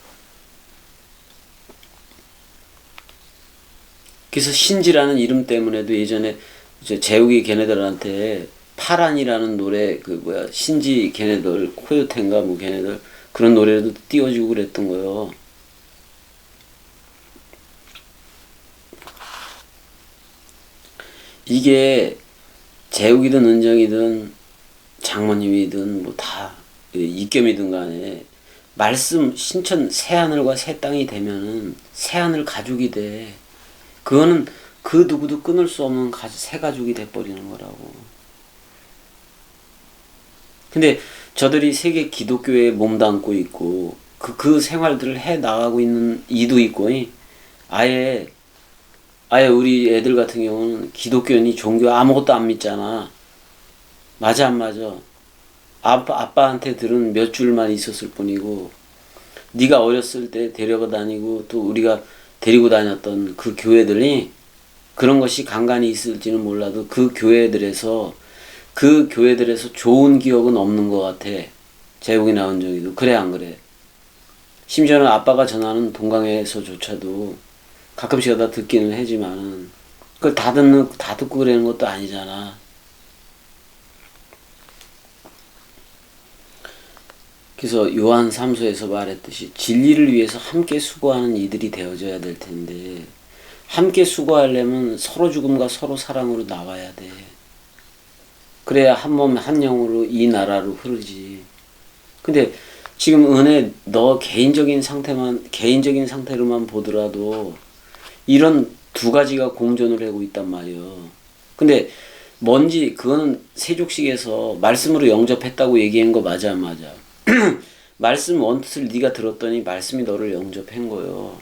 그래서 신지라는 이름 때문에도 예전에 재욱이 걔네들한테 파란이라는 노래, 신지 걔네들, 코요테인가 뭐 걔네들, 그런 노래도 띄워주고 그랬던 거예요. 이게 재욱이든 은정이든 장모님이든 뭐 다 이겸이든 간에 말씀 신천 새하늘과 새 땅이 되면은 새하늘 가족이 돼. 그거는 그 누구도 끊을 수 없는 새 가족이 돼버리는 거라고. 근데 저들이 세계 기독교에 몸담고 있고 그 생활들을 해 나가고 있는 이도 있고, 아예 우리 애들 같은 경우는 기독교니 종교 아무것도 안 믿잖아. 맞아, 안 맞아? 아빠한테 들은 몇 줄만 있었을 뿐이고, 네가 어렸을 때 데려가 다니고 또 우리가 데리고 다녔던 그 교회들이 그런 것이 간간히 있을지는 몰라도 그 교회들에서 좋은 기억은 없는 것 같아. 재욱이나 은정이도. 그래, 안 그래? 심지어는 아빠가 전하는 동강에서조차도 가끔씩 하다 듣기는 하지만은 그걸 다 듣고 그러는 것도 아니잖아. 그래서 요한 3서에서 말했듯이 진리를 위해서 함께 수고하는 이들이 되어져야 될 텐데, 함께 수고하려면 서로 죽음과 서로 사랑으로 나와야 돼. 그래야 한 몸 한 영으로 이 나라로 흐르지. 근데 지금 은혜 너 개인적인 상태로만 보더라도 이런 두 가지가 공존을 하고 있단 말이에요. 근데 그거는 세족식에서 말씀으로 영접했다고 얘기한 거 맞아, 안 맞아? 말씀 원뜻을 네가 들었더니 말씀이 너를 영접한 거예요.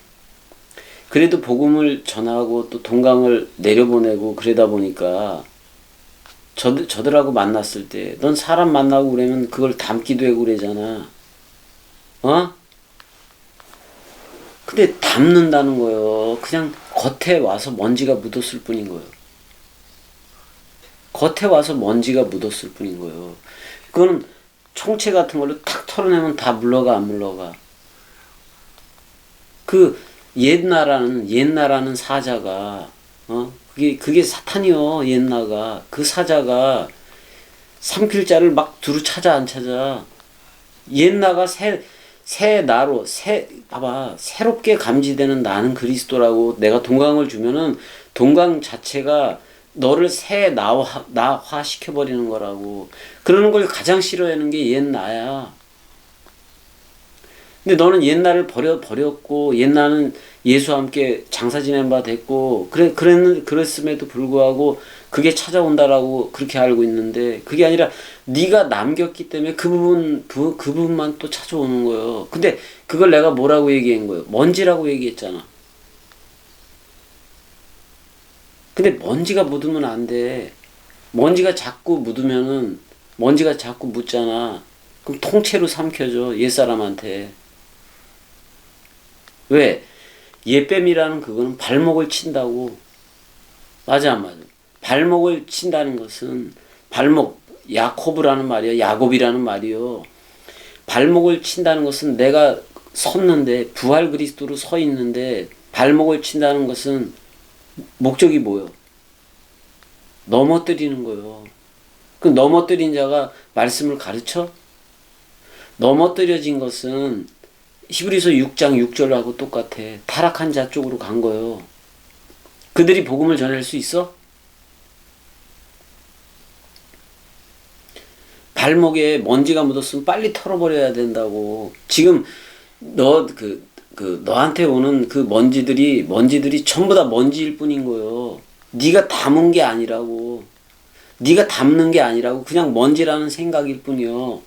그래도 복음을 전하고 또 동강을 내려보내고 그러다 보니까 저들하고 만났을 때 넌 사람 만나고 그러면 그걸 담기도 하고 그러잖아. 근데 담는다는 거예요. 그냥 겉에 와서 먼지가 묻었을 뿐인 거예요. 그거는 총체 같은 걸로 탁 털어내면 다 물러가, 안 물러가? 그 옛나라는 사자가, 그게 사탄이요. 옛나가. 그 사자가 삼킬자를 막 두루 찾아, 안 찾아? 옛나가 봐봐. 새롭게 감지되는 나는 그리스도라고 내가 동강을 주면은 동강 자체가 너를 새 나화 시켜버리는 거라고. 그러는 걸 가장 싫어하는 게 옛 나야. 근데 너는 옛날을 버렸고, 옛날은 예수와 함께 장사 지낸 바 됐고, 그랬음에도 불구하고 그게 찾아온다라고 그렇게 알고 있는데, 그게 아니라 네가 남겼기 때문에 그 부분만 또 찾아오는 거예요. 근데 그걸 내가 뭐라고 얘기한 거예요? 먼지라고 얘기했잖아. 근데 먼지가 묻으면 안 돼. 먼지가 자꾸 묻잖아. 그럼 통째로 삼켜줘, 옛사람한테. 왜? 옛뱀이라는 그거는 발목을 친다고. 맞아, 안 맞아? 발목을 친다는 것은, 야코브라는 말이야. 야곱이라는 말이요. 발목을 친다는 것은 내가 부활 그리스도로 서 있는데, 발목을 친다는 것은 목적이 뭐요? 넘어뜨리는 거요. 그 넘어뜨린 자가 말씀을 가르쳐? 넘어뜨려진 것은 히브리서 6장 6절하고 똑같아. 타락한 자 쪽으로 간 거예요. 그들이 복음을 전할 수 있어? 발목에 먼지가 묻었으면 빨리 털어버려야 된다고. 지금 너한테 오는 그 먼지들이 전부 다 먼지일 뿐인 거예요. 네가 담은 게 아니라고. 네가 담는 게 아니라고. 그냥 먼지라는 생각일 뿐이요.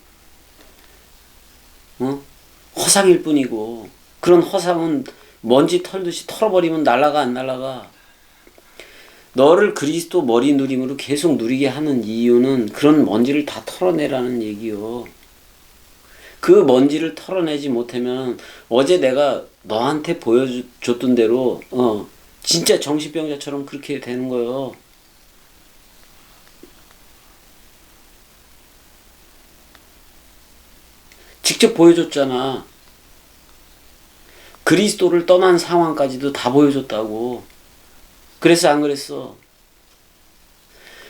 허상일 뿐이고. 그런 허상은 먼지 털듯이 털어버리면 날아가, 안 날아가? 너를 그리스도 머리 누림으로 계속 누리게 하는 이유는 그런 먼지를 다 털어내라는 얘기요. 그 먼지를 털어내지 못하면 어제 내가 너한테 보여줬던 대로 진짜 정신병자처럼 그렇게 되는 거예요. 직접 보여줬잖아. 그리스도를 떠난 상황까지도 다 보여줬다고. 그랬어, 안 그랬어?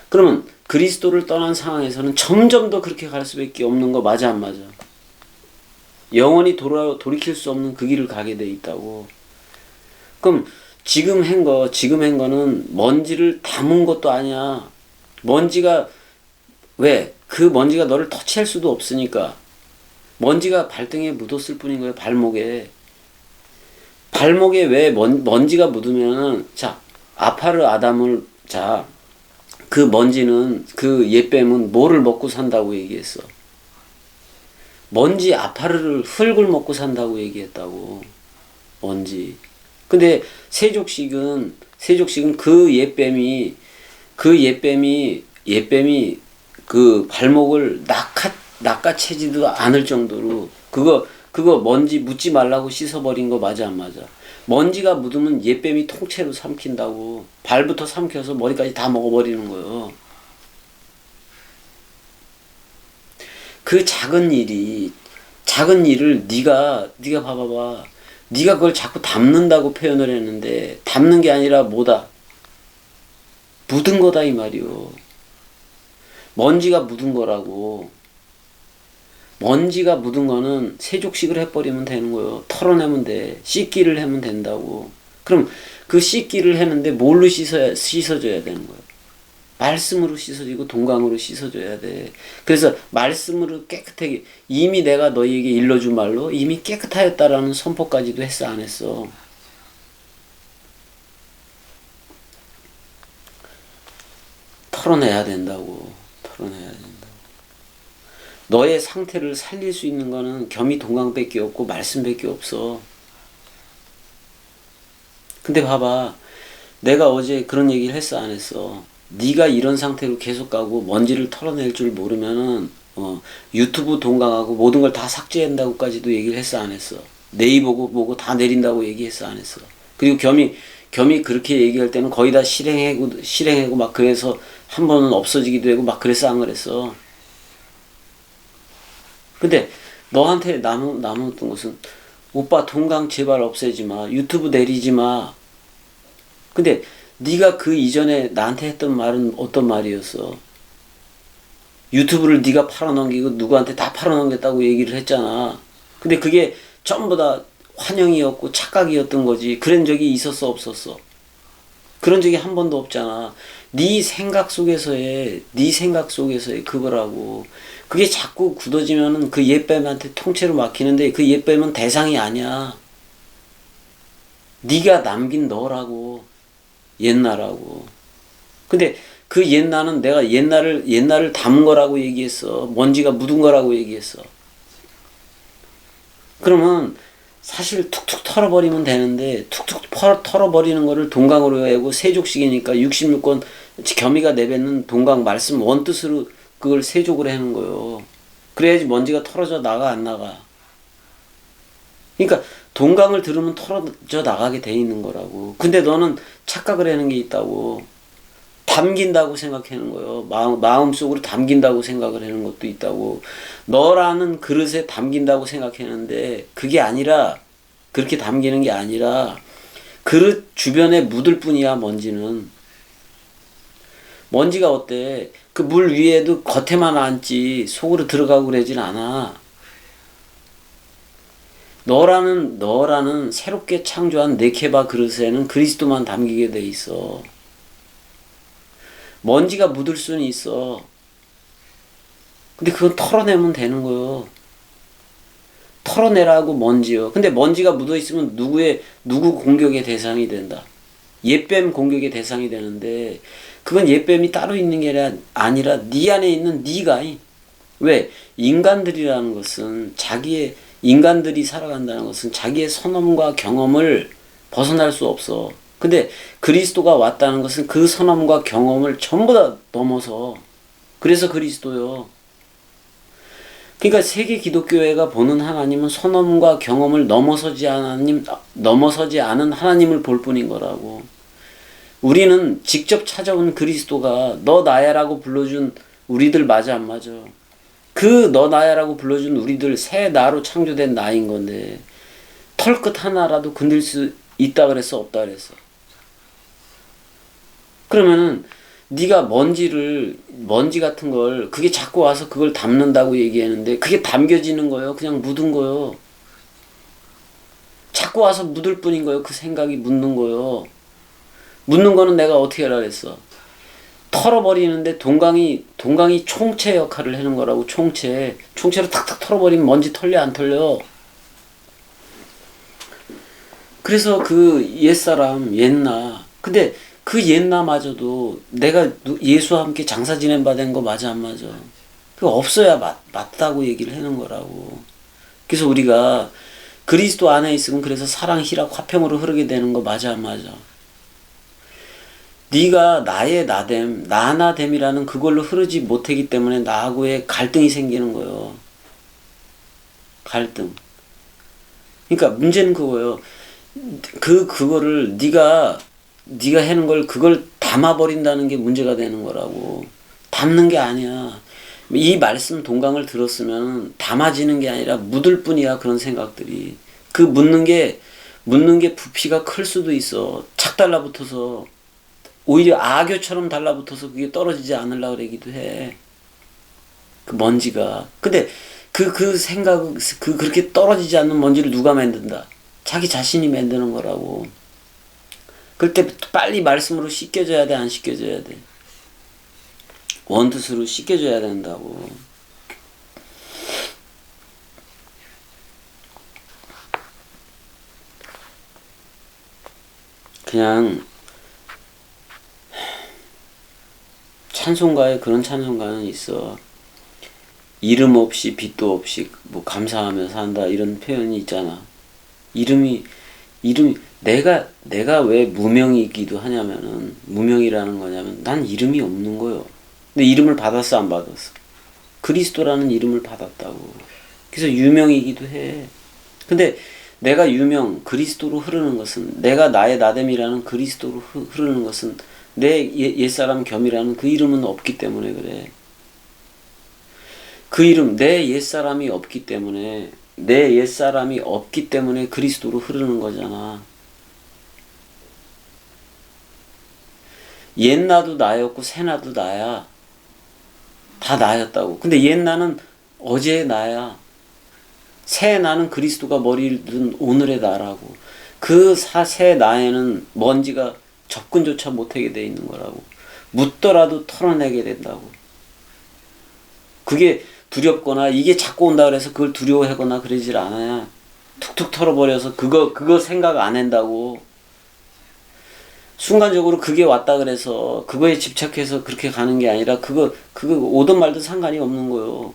그러면 그리스도를 떠난 상황에서는 점점 더 그렇게 갈 수밖에 없는 거 맞아, 안 맞아? 영원히 돌이킬 수 없는 그 길을 가게 돼 있다고. 그럼 지금 한 거는 먼지를 담은 것도 아니야. 왜? 그 먼지가 너를 터치할 수도 없으니까. 먼지가 발등에 묻었을 뿐인 거예요, 발목에. 발목에 왜 먼지가 묻으면은, 아파르 아담을, 그 먼지는, 그 옛뱀은 뭐를 먹고 산다고 얘기했어? 먼지 아파르를 흙을 먹고 산다고 얘기했다고. 먼지. 근데 세족식은 그 옛뱀이 그 발목을 낚아채지도 않을 정도로 그거 먼지 묻지 말라고 씻어버린 거 맞아, 안 맞아? 먼지가 묻으면 옛뱀이 통째로 삼킨다고. 발부터 삼켜서 머리까지 다 먹어버리는 거예요. 그 작은 일을 네가 봐봐봐. 네가 그걸 자꾸 담는다고 표현을 했는데, 담는 게 아니라 뭐다? 묻은 거다 이 말이요. 먼지가 묻은 거라고. 먼지가 묻은 거는 세족식을 해버리면 되는 거예요. 털어내면 돼. 씻기를 하면 된다고. 그럼 그 씻기를 했는데 뭘로 씻어줘야 되는 거예요? 말씀으로 씻어지고 동강으로 씻어줘야 돼. 그래서 말씀으로 깨끗하게, 이미 내가 너희에게 일러준 말로 이미 깨끗하였다라는 선포까지도 했어, 안 했어? 털어내야 된다고. 너의 상태를 살릴 수 있는 거는 겸이 동강밖에 없고 말씀밖에 없어. 근데 봐봐, 내가 어제 그런 얘기를 했어, 안 했어? 네가 이런 상태로 계속 가고 먼지를 털어낼 줄 모르면은 유튜브 동강하고 모든 걸 다 삭제한다고까지도 얘기를 했어, 안 했어? 네이버 보고 다 내린다고 얘기했어, 안 했어? 그리고 겸이 그렇게 얘기할 때는 거의 다 실행하고 막 그래서 한 번은 없어지기도 하고 막 그랬어, 안 그랬어? 근데 너한테 남았던 것은, 오빠 동강 제발 없애지 마. 유튜브 내리지 마. 근데 네가 그 이전에 나한테 했던 말은 어떤 말이었어? 유튜브를 네가 팔아넘기고 누구한테 다 팔아넘겼다고 얘기를 했잖아. 근데 그게 전부 다 환영이었고 착각이었던 거지. 그런 적이 있었어, 없었어? 그런 적이 한 번도 없잖아. 네 생각 속에서의 그거라고. 그게 자꾸 굳어지면은 그 옛뱀한테 통째로 막히는데 그 옛뱀은 대상이 아니야. 네가 남긴 너라고. 옛나라고. 근데 그 옛날은 내가 옛날을 담은 거라고 얘기했어. 먼지가 묻은 거라고 얘기했어. 그러면 사실 툭툭 털어버리면 되는데 툭툭 털어버리는 거를 동강으로 하고 세족식이니까 66권 겸이가 내뱉는 동강 말씀 원뜻으로 그걸 세족을 하는 거예요. 그래야지 먼지가 털어져 나가 안 나가. 그러니까 동강을 들으면 털어져 나가게 돼 있는 거라고. 근데 너는 착각을 하는 게 있다고. 담긴다고 생각하는 거예요. 마음속으로 담긴다고 생각을 하는 것도 있다고. 너라는 그릇에 담긴다고 생각하는데 그게 아니라 그렇게 담기는 게 아니라 그릇 주변에 묻을 뿐이야. 먼지는. 먼지가 어때? 그 물 위에도 겉에만 앉지 속으로 들어가고 그러진 않아. 너라는 새롭게 창조한 네케바 그릇에는 그리스도만 담기게 돼 있어. 먼지가 묻을 수는 있어. 근데 그건 털어내면 되는 거요. 털어내라고 먼지요. 근데 먼지가 묻어 있으면 누구 공격의 대상이 된다. 옛뱀 공격의 대상이 되는데 그건 옛뱀이 따로 있는 게 아니라 네 안에 있는 네가. 왜? 인간들이라는 것은 인간들이 살아간다는 것은 자기의 선험과 경험을 벗어날 수 없어. 근데 그리스도가 왔다는 것은 그 선험과 경험을 전부 다 넘어서 그래서 그리스도요. 그러니까 세계 기독교회가 보는 하나님은 선험과 경험을 넘어서지 않은 하나님을 볼 뿐인 거라고. 우리는 직접 찾아온 그리스도가 너 나야라고 불러준 우리들 맞아 안 맞아? 그 너 나야라고 불러준 우리들 새 나로 창조된 나인 건데 털끝 하나라도 건들 수 있다 그랬어 없다 그랬어? 그러면은 네가 먼지 같은 걸 그게 자꾸 와서 그걸 담는다고 얘기하는데 그게 담겨지는 거예요. 그냥 묻은 거예요. 자꾸 와서 묻을 뿐인 거예요. 그 생각이 묻는 거예요. 묻는 거는 내가 어떻게 하라 그랬어? 털어버리는데 동강이 총체 역할을 하는 거라고. 총체로 탁탁 털어버리면 먼지 털려 안 털려? 그래서 그 옛사람 옛나 근데 그 옛나마저도 내가 예수와 함께 장사 지낸 바 된 거 맞아 안 맞아? 그거 없어야 맞다고 얘기를 하는 거라고. 그래서 우리가 그리스도 안에 있으면 그래서 사랑, 희락, 화평으로 흐르게 되는 거 맞아 안 맞아? 네가 나의 나됨이라는 그걸로 흐르지 못하기 때문에 나하고의 갈등이 생기는 거예요. 갈등. 그러니까 문제는 그거예요. 그거를 네가 하는 걸 그걸 담아버린다는 게 문제가 되는 거라고. 담는 게 아니야. 이 말씀 동강을 들었으면 담아지는 게 아니라 묻을 뿐이야. 그런 생각들이. 그 묻는 게 부피가 클 수도 있어. 착 달라붙어서 오히려 악교처럼 달라붙어서 그게 떨어지지 않으려고 그러기도 해. 그 먼지가. 근데 그렇게 떨어지지 않는 먼지를 누가 만든다? 자기 자신이 만드는 거라고. 그럴 때 빨리 말씀으로 씻겨져야 돼, 안 씻겨져야 돼? 원뜻으로 씻겨져야 된다고. 그냥 찬송가에 그런 찬송가는 있어. 이름 없이 빛도 없이 뭐 감사하며 산다 이런 표현이 있잖아. 이름이 내가 왜 무명이기도 하냐면은 무명이라는 거냐면 난 이름이 없는 거요. 근데 이름을 받았어 안 받았어? 그리스도라는 이름을 받았다고. 그래서 유명이기도 해. 근데 내가 그리스도로 흐르는 것은 내가 나의 나됨이라는 그리스도로 흐르는 것은 내 옛사람 겸이라는 그 이름은 없기 때문에 그래. 그 이름 내 옛사람이 없기 때문에 그리스도로 흐르는 거잖아. 옛나도 나였고 새나도 나야. 다 나였다고. 근데 옛나는 어제의 나야. 새 나는 그리스도가 머리를 둔 오늘의 나라고. 새 나에는 먼지가 접근조차 못하게 돼 있는 거라고. 묻더라도 털어내게 된다고. 그게 두렵거나 이게 자꾸 온다 그래서 그걸 두려워하거나 그러질 않아야 툭툭 털어버려서 그거 생각 안 한다고. 순간적으로 그게 왔다 그래서 그거에 집착해서 그렇게 가는 게 아니라 그거 오든 말든 상관이 없는 거요.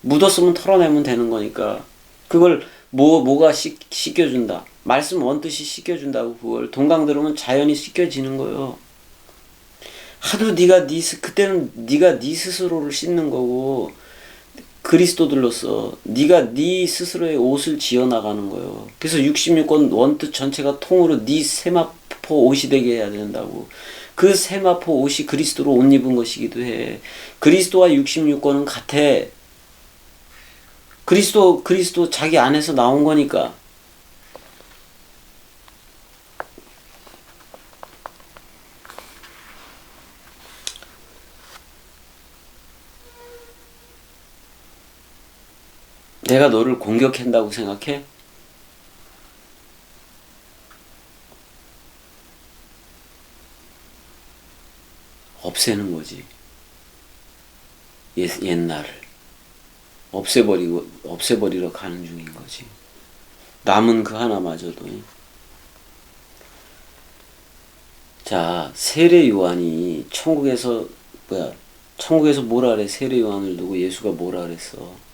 묻었으면 털어내면 되는 거니까. 그걸 뭐가 씻겨준다. 말씀 원뜻이 씻겨준다고. 그걸 동강 들으면 자연히 씻겨지는 거요. 하도 그때는 네가 네 스스로를 씻는 거고 그리스도들로서 네가 네 스스로의 옷을 지어 나가는 거예요. 그래서 66권 원뜻 전체가 통으로 네 세마포 옷이 되게 해야 된다고. 그 세마포 옷이 그리스도로 옷 입은 것이기도 해. 그리스도와 66권은 같아. 그리스도 자기 안에서 나온 거니까. 내가 너를 공격한다고 생각해? 없애는 거지. 옛날을. 없애버리러 가는 중인 거지. 남은 그 하나마저도. 자, 세례 요한이 천국에서 뭐라 그래? 세례 요한을 두고 예수가 뭐라 그랬어?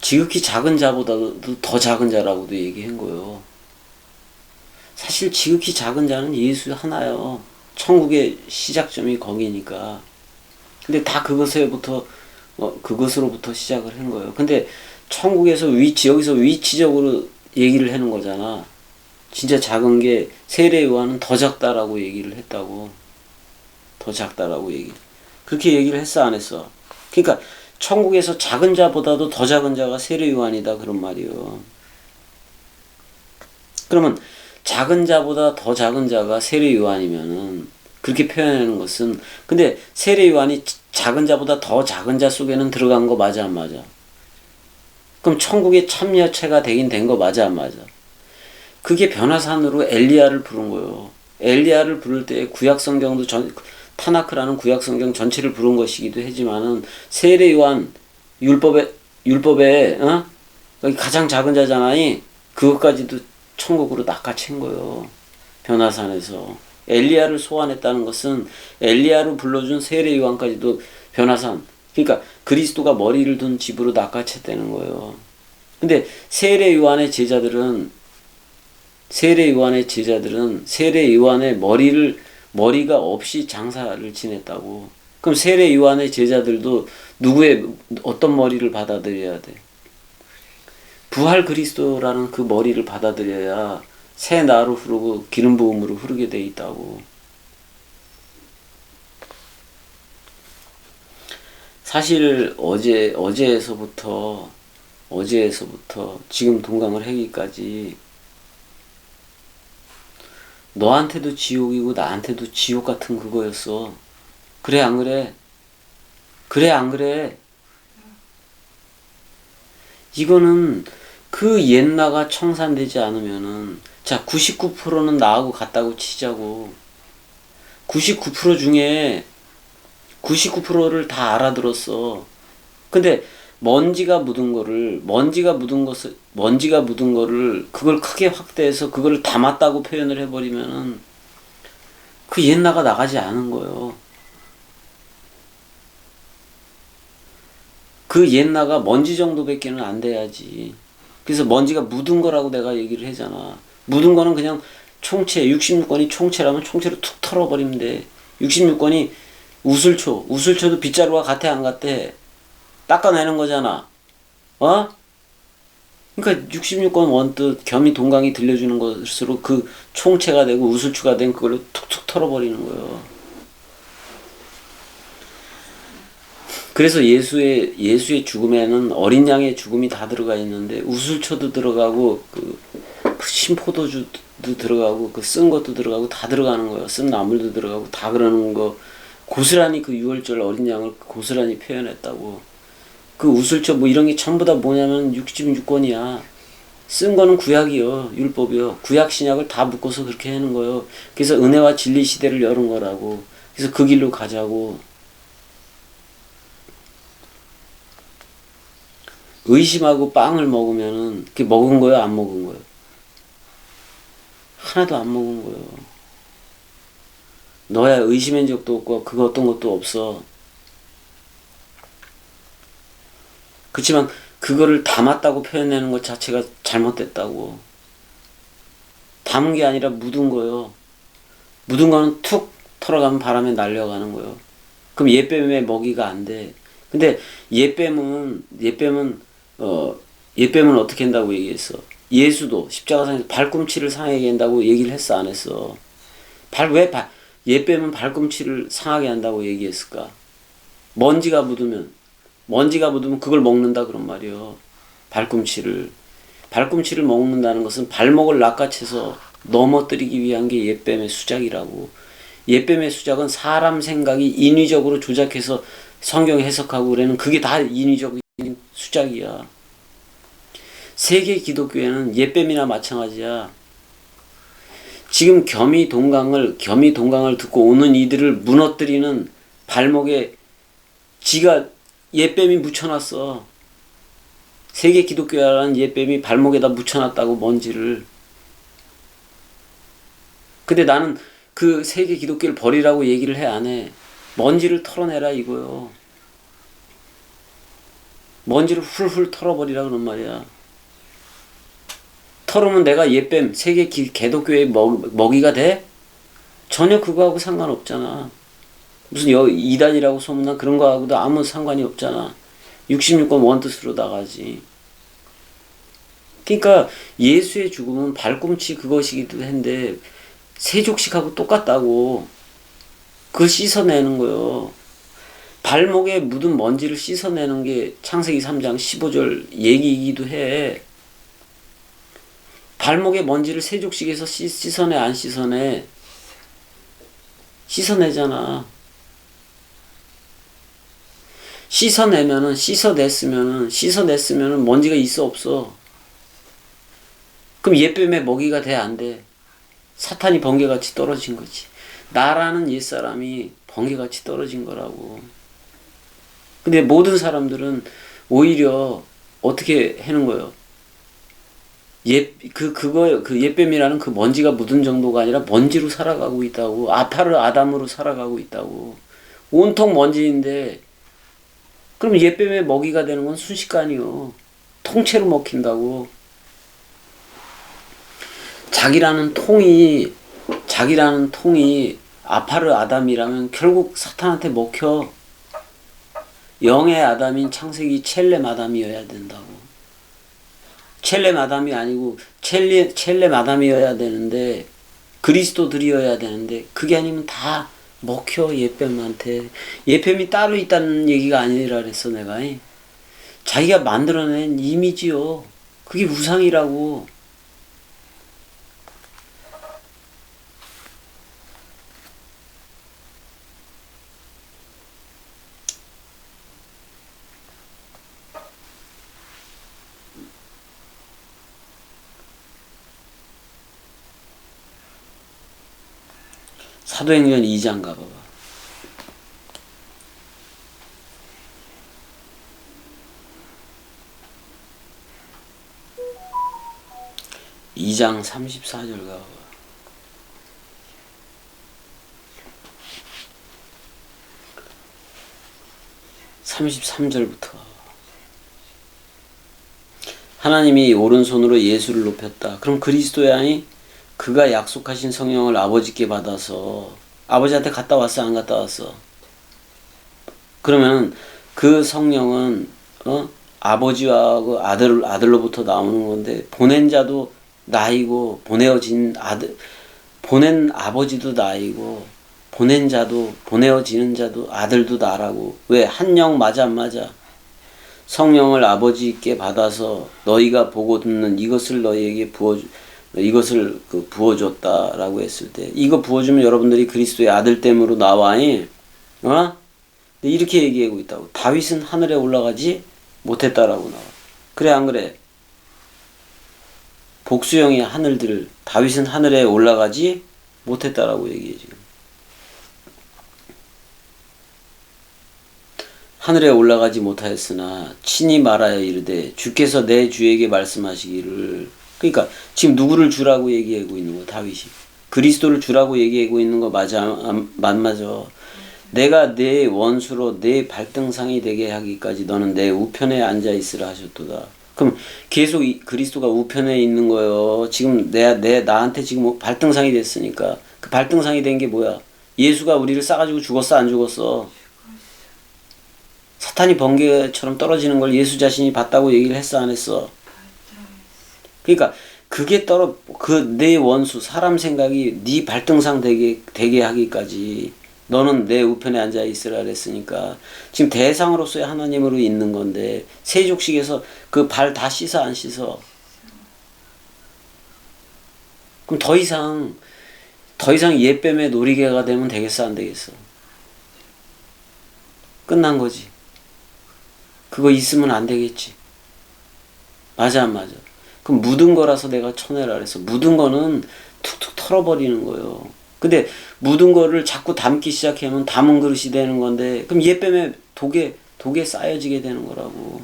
지극히 작은 자보다도 더 작은 자라고도 얘기한 거예요. 사실 지극히 작은 자는 예수 하나요. 천국의 시작점이 거기니까. 근데 다 그것으로부터 시작을 한 거예요. 근데 천국에서 여기서 위치적으로 얘기를 하는 거잖아. 진짜 작은 게 세례 요한은 더 작다라고 얘기를 했다고. 더 작다라고 그렇게 얘기를 했어, 안 했어? 그러니까 천국에서 작은 자보다도 더 작은 자가 세례 요한이다 그런 말이요. 그러면 작은 자보다 더 작은 자가 세례 요한이면은 그렇게 표현하는 것은, 근데 세례 요한이 작은 자보다 더 작은 자 속에는 들어간 거 맞아 안 맞아? 그럼 천국의 참여체가 되긴 된 거 맞아 안 맞아? 그게 변화산으로 엘리야를 부른 거예요. 엘리야를 부를 때 구약성경도 타나크라는 구약성경 전체를 부른 것이기도 하지만은 세례 요한 율법에 가장 작은 자잖아요. 그것까지도 천국으로 낚아챈 거예요. 변화산에서 엘리야를 소환했다는 것은 엘리야로 불러준 세례 요한까지도 변화산, 그러니까 그리스도가 머리를 둔 집으로 낚아챘다는 거예요. 근데 세례 요한의 제자들은 세례 요한의 머리가 없이 장사를 지냈다고. 그럼 세례 요한의 제자들도 어떤 머리를 받아들여야 돼? 부활 그리스도라는 그 머리를 받아들여야 새 나로 흐르고 기름 부음으로 흐르게 돼 있다고. 사실 어제에서부터 지금 동강을 하기까지 너한테도 지옥이고 나한테도 지옥 같은 그거였어. 그래 안 그래? 그래 안 그래? 이거는 그 옛나가 청산되지 않으면은, 자 99%는 나하고 같다고 치자고. 99% 중에 99%를 다 알아들었어. 근데 먼지가 묻은 거를 그걸 크게 확대해서 그걸 담았다고 표현을 해버리면은 그 옛나가 나가지 않은 거예요. 그 옛나가 먼지 정도밖에는 안 돼야지. 그래서 먼지가 묻은 거라고 내가 얘기를 하잖아. 묻은 거는 그냥 총체, 66권이 총체라면 총체로 툭 털어버리면 돼. 66권이 우슬초도 빗자루가 같아 안 같아? 닦아내는 거잖아. 그러니까 66권 원뜻 겸이 동강이 들려주는 것으로 그 총체가 되고 우슬초가 된 그걸로 툭툭 털어버리는 거예요. 그래서 예수의 죽음에는 어린 양의 죽음이 다 들어가 있는데 우슬초도 들어가고 그 신포도주도 들어가고 그 쓴 것도 들어가고 다 들어가는 거예요. 쓴 나물도 들어가고 다 그러는 거. 고스란히 그 6월절 어린 양을 고스란히 표현했다고. 그 우슬초 이런 게 전부 다 뭐냐면 66권이야. 쓴 거는 구약이요. 율법이요. 구약 신약을 다 묶어서 그렇게 하는 거예요. 그래서 은혜와 진리 시대를 여는 거라고. 그래서 그 길로 가자고. 의심하고 빵을 먹으면은 그게 먹은 거예요, 안 먹은 거예요? 하나도 안 먹은 거예요. 너야 의심한 적도 없고 그거 어떤 것도 없어. 그렇지만 그거를 담았다고 표현하는 것 자체가 잘못됐다고. 담은 게 아니라 묻은 거예요. 묻은 거는 툭 털어가면 바람에 날려가는 거예요. 그럼 옛뱀의 먹이가 안 돼. 근데 옛뱀은 어떻게 한다고 얘기했어? 예수도 십자가상에서 발꿈치를 상하게 한다고 얘기를 했어, 안 했어? 옛뱀은 발꿈치를 상하게 한다고 얘기했을까? 먼지가 묻으면 그걸 먹는다 그런 말이요. 발꿈치를 먹는다는 것은 발목을 낚아채서 넘어뜨리기 위한 게 옛뱀의 수작이라고. 옛뱀의 수작은 사람 생각이 인위적으로 조작해서 성경 해석하고 그래는 그게 다 인위적인 수작이야. 세계 기독교회는 옛뱀이나 마찬가지야. 지금 겸이 동강을 듣고 오는 이들을 무너뜨리는 발목에 지가 옛뱀이 묻혀놨어. 세계 기독교회라는 옛뱀이 발목에다 묻혀놨다고, 먼지를. 근데 나는 그 세계 기독교를 버리라고 얘기를 해, 안 해? 먼지를 털어내라 이거요. 먼지를 훌훌 털어버리라 그런 말이야. 털으면 내가 옛뱀 세계 개독교의 먹이가 돼? 전혀 그거하고 상관없잖아. 무슨 이단이라고 소문난 그런 거하고도 아무 상관이 없잖아. 66권 원뜻으로 나가지. 그러니까 예수의 죽음은 발꿈치 그것이기도 한데 세족식하고 똑같다고. 그걸 씻어내는 거요. 발목에 묻은 먼지를 씻어내는 게 창세기 3장 15절 얘기이기도 해. 발목에 먼지를 세족식에서 씻어내, 안 씻어내? 씻어내잖아. 씻어냈으면은 먼지가 있어, 없어? 그럼 옛뱀의 먹이가 돼, 안 돼? 사탄이 번개같이 떨어진 거지. 나라는 옛사람이 번개같이 떨어진 거라고. 근데 모든 사람들은 오히려 어떻게 하는 거예요? 그 옛뱀이라는 그 먼지가 묻은 정도가 아니라 먼지로 살아가고 있다고. 아파르 아담으로 살아가고 있다고. 온통 먼지인데, 그럼 옛뱀의 먹이가 되는 건 순식간이요. 통째로 먹힌다고. 자기라는 통이 아파르 아담이라면 결국 사탄한테 먹혀. 영의 아담인 창세기 첼렘 아담이어야 된다고. 첼렘 아담이 아니고 첼렘 아담이어야 되는데, 그리스도들이어야 되는데, 그게 아니면 다 먹혀, 옛뱀한테. 옛뱀이 따로 있다는 얘기가 아니라 그랬어, 내가. 자기가 만들어낸 이미지요. 그게 우상이라고. 사도행전 2장 가봐봐. 2장 34절 가봐봐. (33절부터) 하나님이 오른손으로 예수를 높였다. 그럼 그리스도야, 아니? 그가 약속하신 성령을 아버지께 받아서 아버지한테 갔다 왔어, 안 갔다 왔어? 그러면 그 성령은 아버지와 그 아들로부터 나오는 건데, 보낸 자도 나이고 보내어진 보낸 아버지도 나이고 보내어지는 자도 아들도 나라고. 왜? 한 영 맞아, 안 맞아? 성령을 아버지께 받아서 너희가 보고 듣는 이것을 너희에게 부어줬다라고 했을 때, 이거 부어주면 여러분들이 그리스도의 아들됨으로 나와니, 이렇게 얘기하고 있다고. 다윗은 하늘에 올라가지 못했다라고 나와. 그래, 안 그래? 복수형의 하늘들, 다윗은 하늘에 올라가지 못했다라고 얘기해 지금. 하늘에 올라가지 못하였으나 친히 말하여 이르되 주께서 내 주에게 말씀하시기를. 그러니까 지금 누구를 주라고 얘기하고 있는 거야, 다윗이. 그리스도를 주라고 얘기하고 있는 거 맞아? 안 맞아. 내가 내 원수로 내 발등상이 되게 하기까지 너는 내 우편에 앉아 있으라 하셨도다. 그럼 계속 그리스도가 우편에 있는 거예요. 지금 나한테 지금 발등상이 됐으니까. 그 발등상이 된 게 뭐야? 예수가 우리를 싸가지고 죽었어, 안 죽었어? 사탄이 번개처럼 떨어지는 걸 예수 자신이 봤다고 얘기를 했어, 안 했어? 그러니까 그게 내 원수 사람 생각이 네 발등상 되게 하기까지 너는 내 우편에 앉아 있으라 그랬으니까 지금 대상으로서의 하나님으로 있는 건데 세족식에서 그 발 다 씻어 안 씻어? 그럼 더 이상 옛뱀의 놀이개가 되면 되겠어, 안 되겠어? 끝난 거지. 그거 있으면 안 되겠지. 맞아, 안 맞아? 그럼 묻은 거라서 내가 쳐내라 그랬어. 묻은 거는 툭툭 털어버리는 거예요. 근데 묻은 거를 자꾸 담기 시작하면 담은 그릇이 되는 건데, 그럼 옛뱀에 독에 쌓여지게 되는 거라고.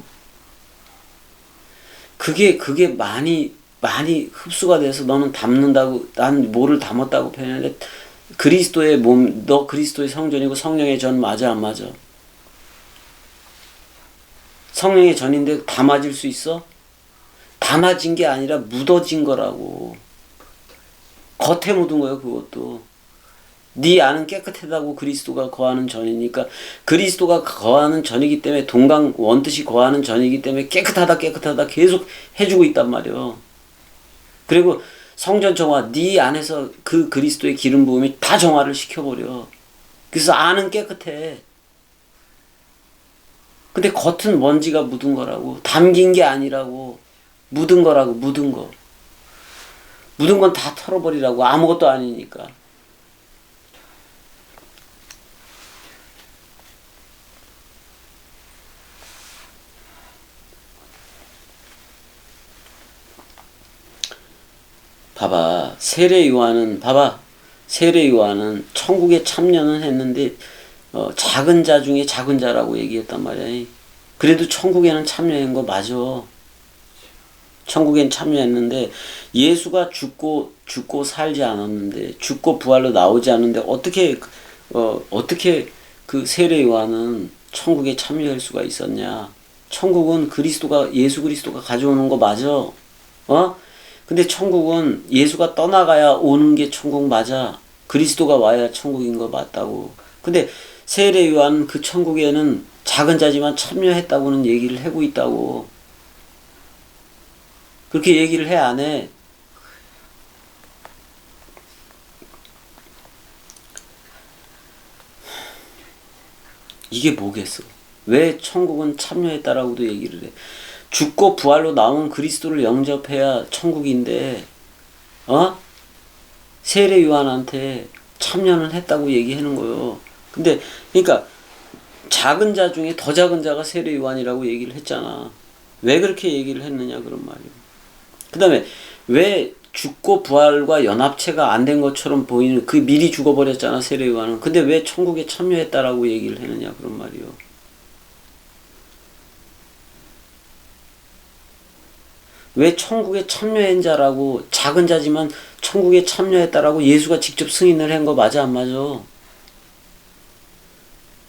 그게 많이 흡수가 돼서 너는 담는다고, 난 뭐를 담았다고 표현하는데, 그리스도의 몸, 너 그리스도의 성전이고 성령의 전 맞아, 안 맞아? 성령의 전인데 담아질 수 있어? 담아진 게 아니라 묻어진 거라고. 겉에 묻은 거예요, 그것도. 네 안은 깨끗하다고 그리스도가 거하는 전이니까, 그리스도가 거하는 전이기 때문에, 동강 원뜻이 거하는 전이기 때문에 깨끗하다 계속 해주고 있단 말이에요. 그리고 성전 정화, 네 안에서 그 그리스도의 기름 부음이 다 정화를 시켜버려. 그래서 안은 깨끗해. 근데 겉은 먼지가 묻은 거라고. 담긴 게 아니라고. 묻은 거라고, 묻은 거. 묻은 건 다 털어버리라고. 아무것도 아니니까. 봐봐. 세례 요한은 천국에 참여는 했는데 작은 자 중에 작은 자라고 얘기했단 말이야. 그래도 천국에는 참여한 거 맞아. 천국엔 참여했는데 예수가 죽고 살지 않았는데, 죽고 부활로 나오지 않는데 어떻게 그 세례 요한은 천국에 참여할 수가 있었냐? 천국은 예수 그리스도가 가져오는 거 맞아. 근데 천국은 예수가 떠나가야 오는 게 천국 맞아. 그리스도가 와야 천국인 거 맞다고. 근데 세례 요한은 그 천국에는 작은 자지만 참여했다고는 얘기를 하고 있다고. 그렇게 얘기를 해, 안 해? 이게 뭐겠어? 왜 천국은 참여했다라고도 얘기를 해? 죽고 부활로 나온 그리스도를 영접해야 천국인데, 세례 요한한테 참여는 했다고 얘기하는 거예요. 근데, 그러니까, 작은 자 중에 더 작은 자가 세례 요한이라고 얘기를 했잖아. 왜 그렇게 얘기를 했느냐, 그런 말이에요. 그 다음에, 왜 죽고 부활과 연합체가 안 된 것처럼 보이는, 그 미리 죽어버렸잖아, 세례 요한은. 근데 왜 천국에 참여했다라고 얘기를 했느냐, 그런 말이에요. 왜 천국에 참여한 자라고, 작은 자지만 천국에 참여했다라고 예수가 직접 승인을 한 거 맞아, 안 맞아?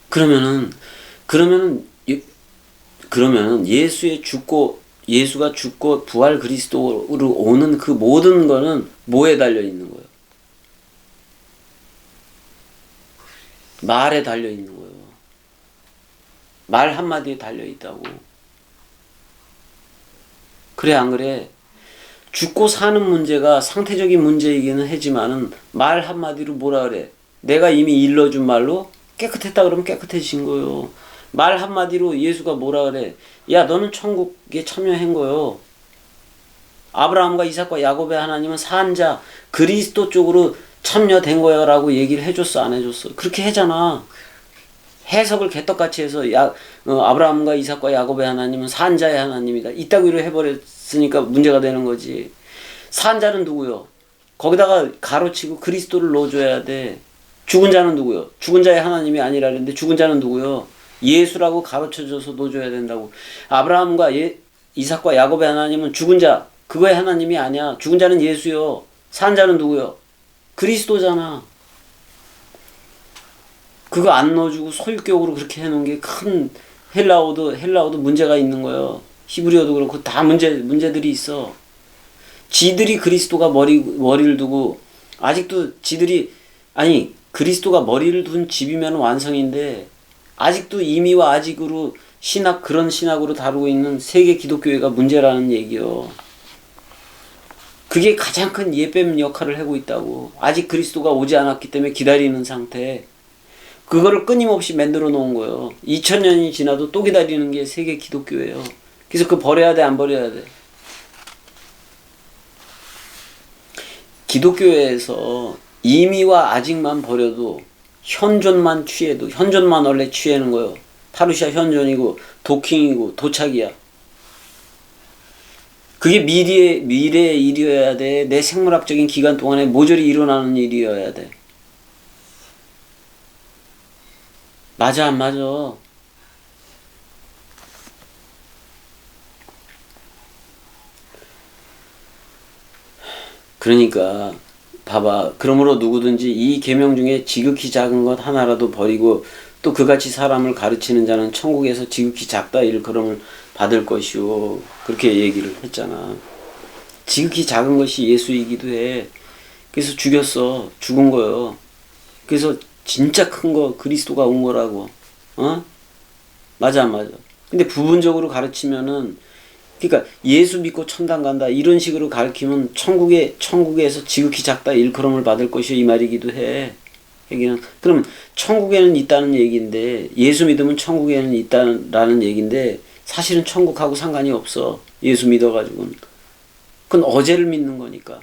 그러면은 예수가 죽고 부활 그리스도로 오는 그 모든 거는 뭐에 달려 있는 거예요? 말에 달려 있는 거예요. 말 한마디에 달려 있다고. 그래, 안 그래? 죽고 사는 문제가 상태적인 문제이기는 하지만은 말 한마디로 뭐라 그래? 내가 이미 일러준 말로 깨끗했다 그러면 깨끗해진 거예요. 말 한마디로 예수가 뭐라 그래? 야, 너는 천국에 참여한 거요. 아브라함과 이삭과 야곱의 하나님은 산 자, 그리스도 쪽으로 참여된 거야 라고 얘기를 해줬어, 안 해줬어? 그렇게 하잖아. 해석을 개떡같이 해서 아브라함과 이삭과 야곱의 하나님은 산 자의 하나님이다. 이따구로 해버렸으니까 문제가 되는 거지. 산 자는 누구요? 거기다가 가로치고 그리스도를 넣어줘야 돼. 죽은 자는 누구요? 죽은 자의 하나님이 아니라 그랬는데 죽은 자는 누구요? 예수라고 가로쳐줘서 넣어줘야 된다고. 아브라함과 이삭과 야곱의 하나님은 죽은 자, 그거의 하나님이 아니야. 죽은 자는 예수요. 산 자는 누구요? 그리스도잖아. 그거 안 넣어주고 소유격으로 그렇게 해놓은 게 큰 헬라어도 문제가 있는 거예요. 히브리어도 그렇고 다 문제들이 있어. 지들이 그리스도가 머리를 두고 아직도 그리스도가 머리를 둔 집이면 완성인데 아직도 이미와 아직으로 그런 신학으로 다루고 있는 세계 기독교회가 문제라는 얘기요. 그게 가장 큰 예뱀 역할을 하고 있다고. 아직 그리스도가 오지 않았기 때문에 기다리는 상태. 그거를 끊임없이 만들어 놓은 거예요. 2000년이 지나도 또 기다리는 게 세계 기독교예요. 그래서 그거 버려야 돼, 안 버려야 돼? 기독교회에서 이미와 아직만 버려도 현존만 원래 취하는 거예요. 파루시아 현존이고 도킹이고 도착이야. 그게 미래의 일이어야 돼. 내 생물학적인 기간 동안에 모조리 일어나는 일이어야 돼. 맞아, 안 맞아? 그러니까 봐봐. 그러므로 누구든지 이 계명 중에 지극히 작은 것 하나라도 버리고 또 그같이 사람을 가르치는 자는 천국에서 지극히 작다 일컬음을 받을 것이요. 그렇게 얘기를 했잖아. 지극히 작은 것이 예수이기도 해. 그래서 죽은 거요. 그래서 진짜 큰 거 그리스도가 온 거라고. 어? 맞아, 안 맞아? 근데 부분적으로 가르치면은, 그러니까 예수 믿고 천당 간다 이런 식으로 가르치면 천국에서 지극히 작다 일컬음을 받을 것이요 이 말이기도 해. 얘기는 그럼 천국에는 있다는 얘기인데 예수 믿으면 천국에는 있다라는 얘기인데 사실은 천국하고 상관이 없어. 예수 믿어가지고는. 그건 어제를 믿는 거니까.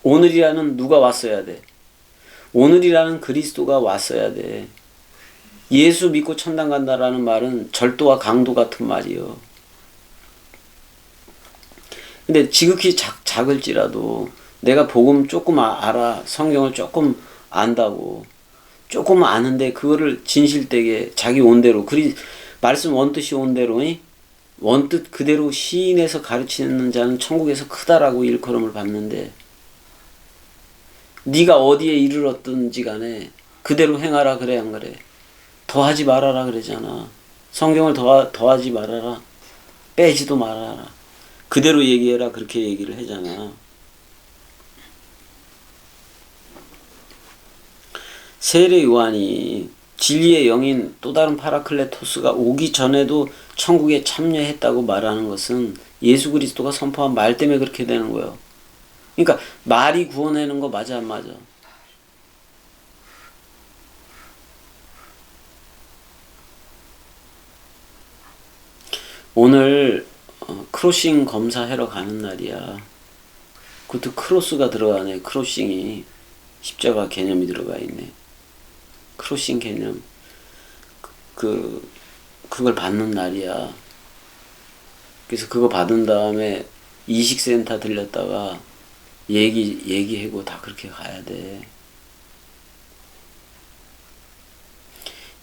오늘이라는 누가 왔어야 돼. 오늘이라는 그리스도가 왔어야 돼. 예수 믿고 천당 간다라는 말은 절도와 강도 같은 말이요. 근데 지극히 작을지라도 내가 복음 조금 알아. 성경을 조금 안다고. 조금 아는데 그거를 진실되게 자기 온대로 말씀 원뜻이 온대로 원뜻 그대로 시인해서 가르치는 자는 천국에서 크다라고 일컬음을 받는데 네가 어디에 이르렀든지 간에 그대로 행하라 그래 안 그래? 더하지 말아라 그러잖아. 성경을 더하지 말아라. 빼지도 말아라. 그대로 얘기해라 그렇게 얘기를 하잖아. 세례 요한이 진리의 영인 또 다른 파라클레토스가 오기 전에도 천국에 참여했다고 말하는 것은 예수 그리스도가 선포한 말 때문에 그렇게 되는 거예요. 그러니까 말이 구원하는 거 맞아 안 맞아? 오늘 크로싱 검사하러 가는 날이야. 그것도 크로스가 들어가네. 크로싱이 십자가 개념이 들어가 있네. 크로싱 개념 그걸 받는 날이야. 그래서 그거 받은 다음에 이식센터 들렸다가 얘기하고 다 그렇게 가야 돼.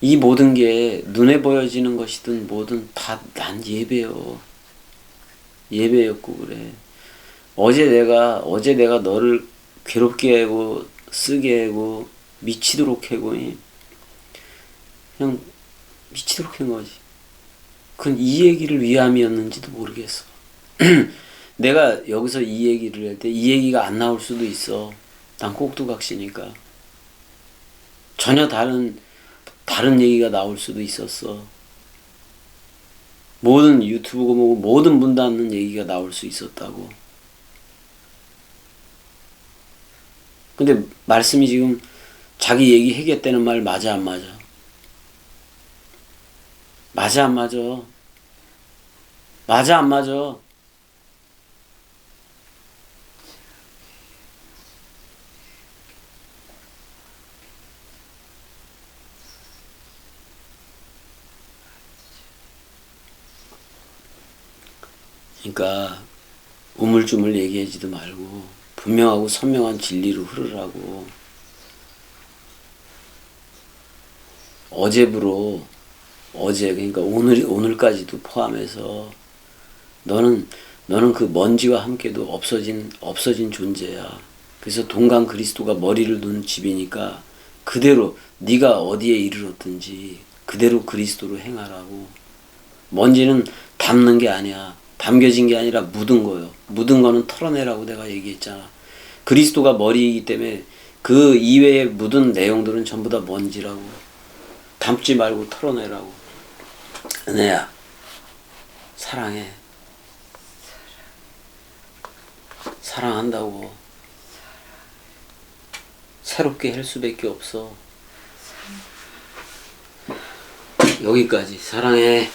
이 모든 게 눈에 보여지는 것이든 뭐든 다 난 예배요. 예배였고 그래. 어제 내가 너를 괴롭게 하고 쓰게 하고 미치도록 하고 그냥 미치도록 한 거지. 그건 이 얘기를 위함이었는지도 모르겠어. 내가 여기서 이 얘기를 할 때 이 얘기가 안 나올 수도 있어. 난 꼭두각시니까. 전혀 다른 얘기가 나올 수도 있었어. 모든 유튜브고 뭐고 모든 문 닫는 얘기가 나올 수 있었다고. 근데 말씀이 지금 자기 얘기 해결되는 말 맞아 안 맞아? 맞아 안 맞아? 맞아 안 맞아? 그러니까 우물쭈물 얘기하지도 말고 분명하고 선명한 진리로 흐르라고. 어제 그러니까 오늘까지도 포함해서 너는 그 먼지와 함께도 없어진 존재야. 그래서 동강 그리스도가 머리를 둔 집이니까 그대로 네가 어디에 이르렀든지 그대로 그리스도로 행하라고. 먼지는 담는 게 아니야. 담겨진 게 아니라 묻은 거요. 묻은 거는 털어내라고 내가 얘기했잖아. 그리스도가 머리이기 때문에 그 이외에 묻은 내용들은 전부 다 먼지라고. 담지 말고 털어내라고. 은혜야, 사랑해. 사랑한다고. 새롭게 할 수밖에 없어. 여기까지. 사랑해.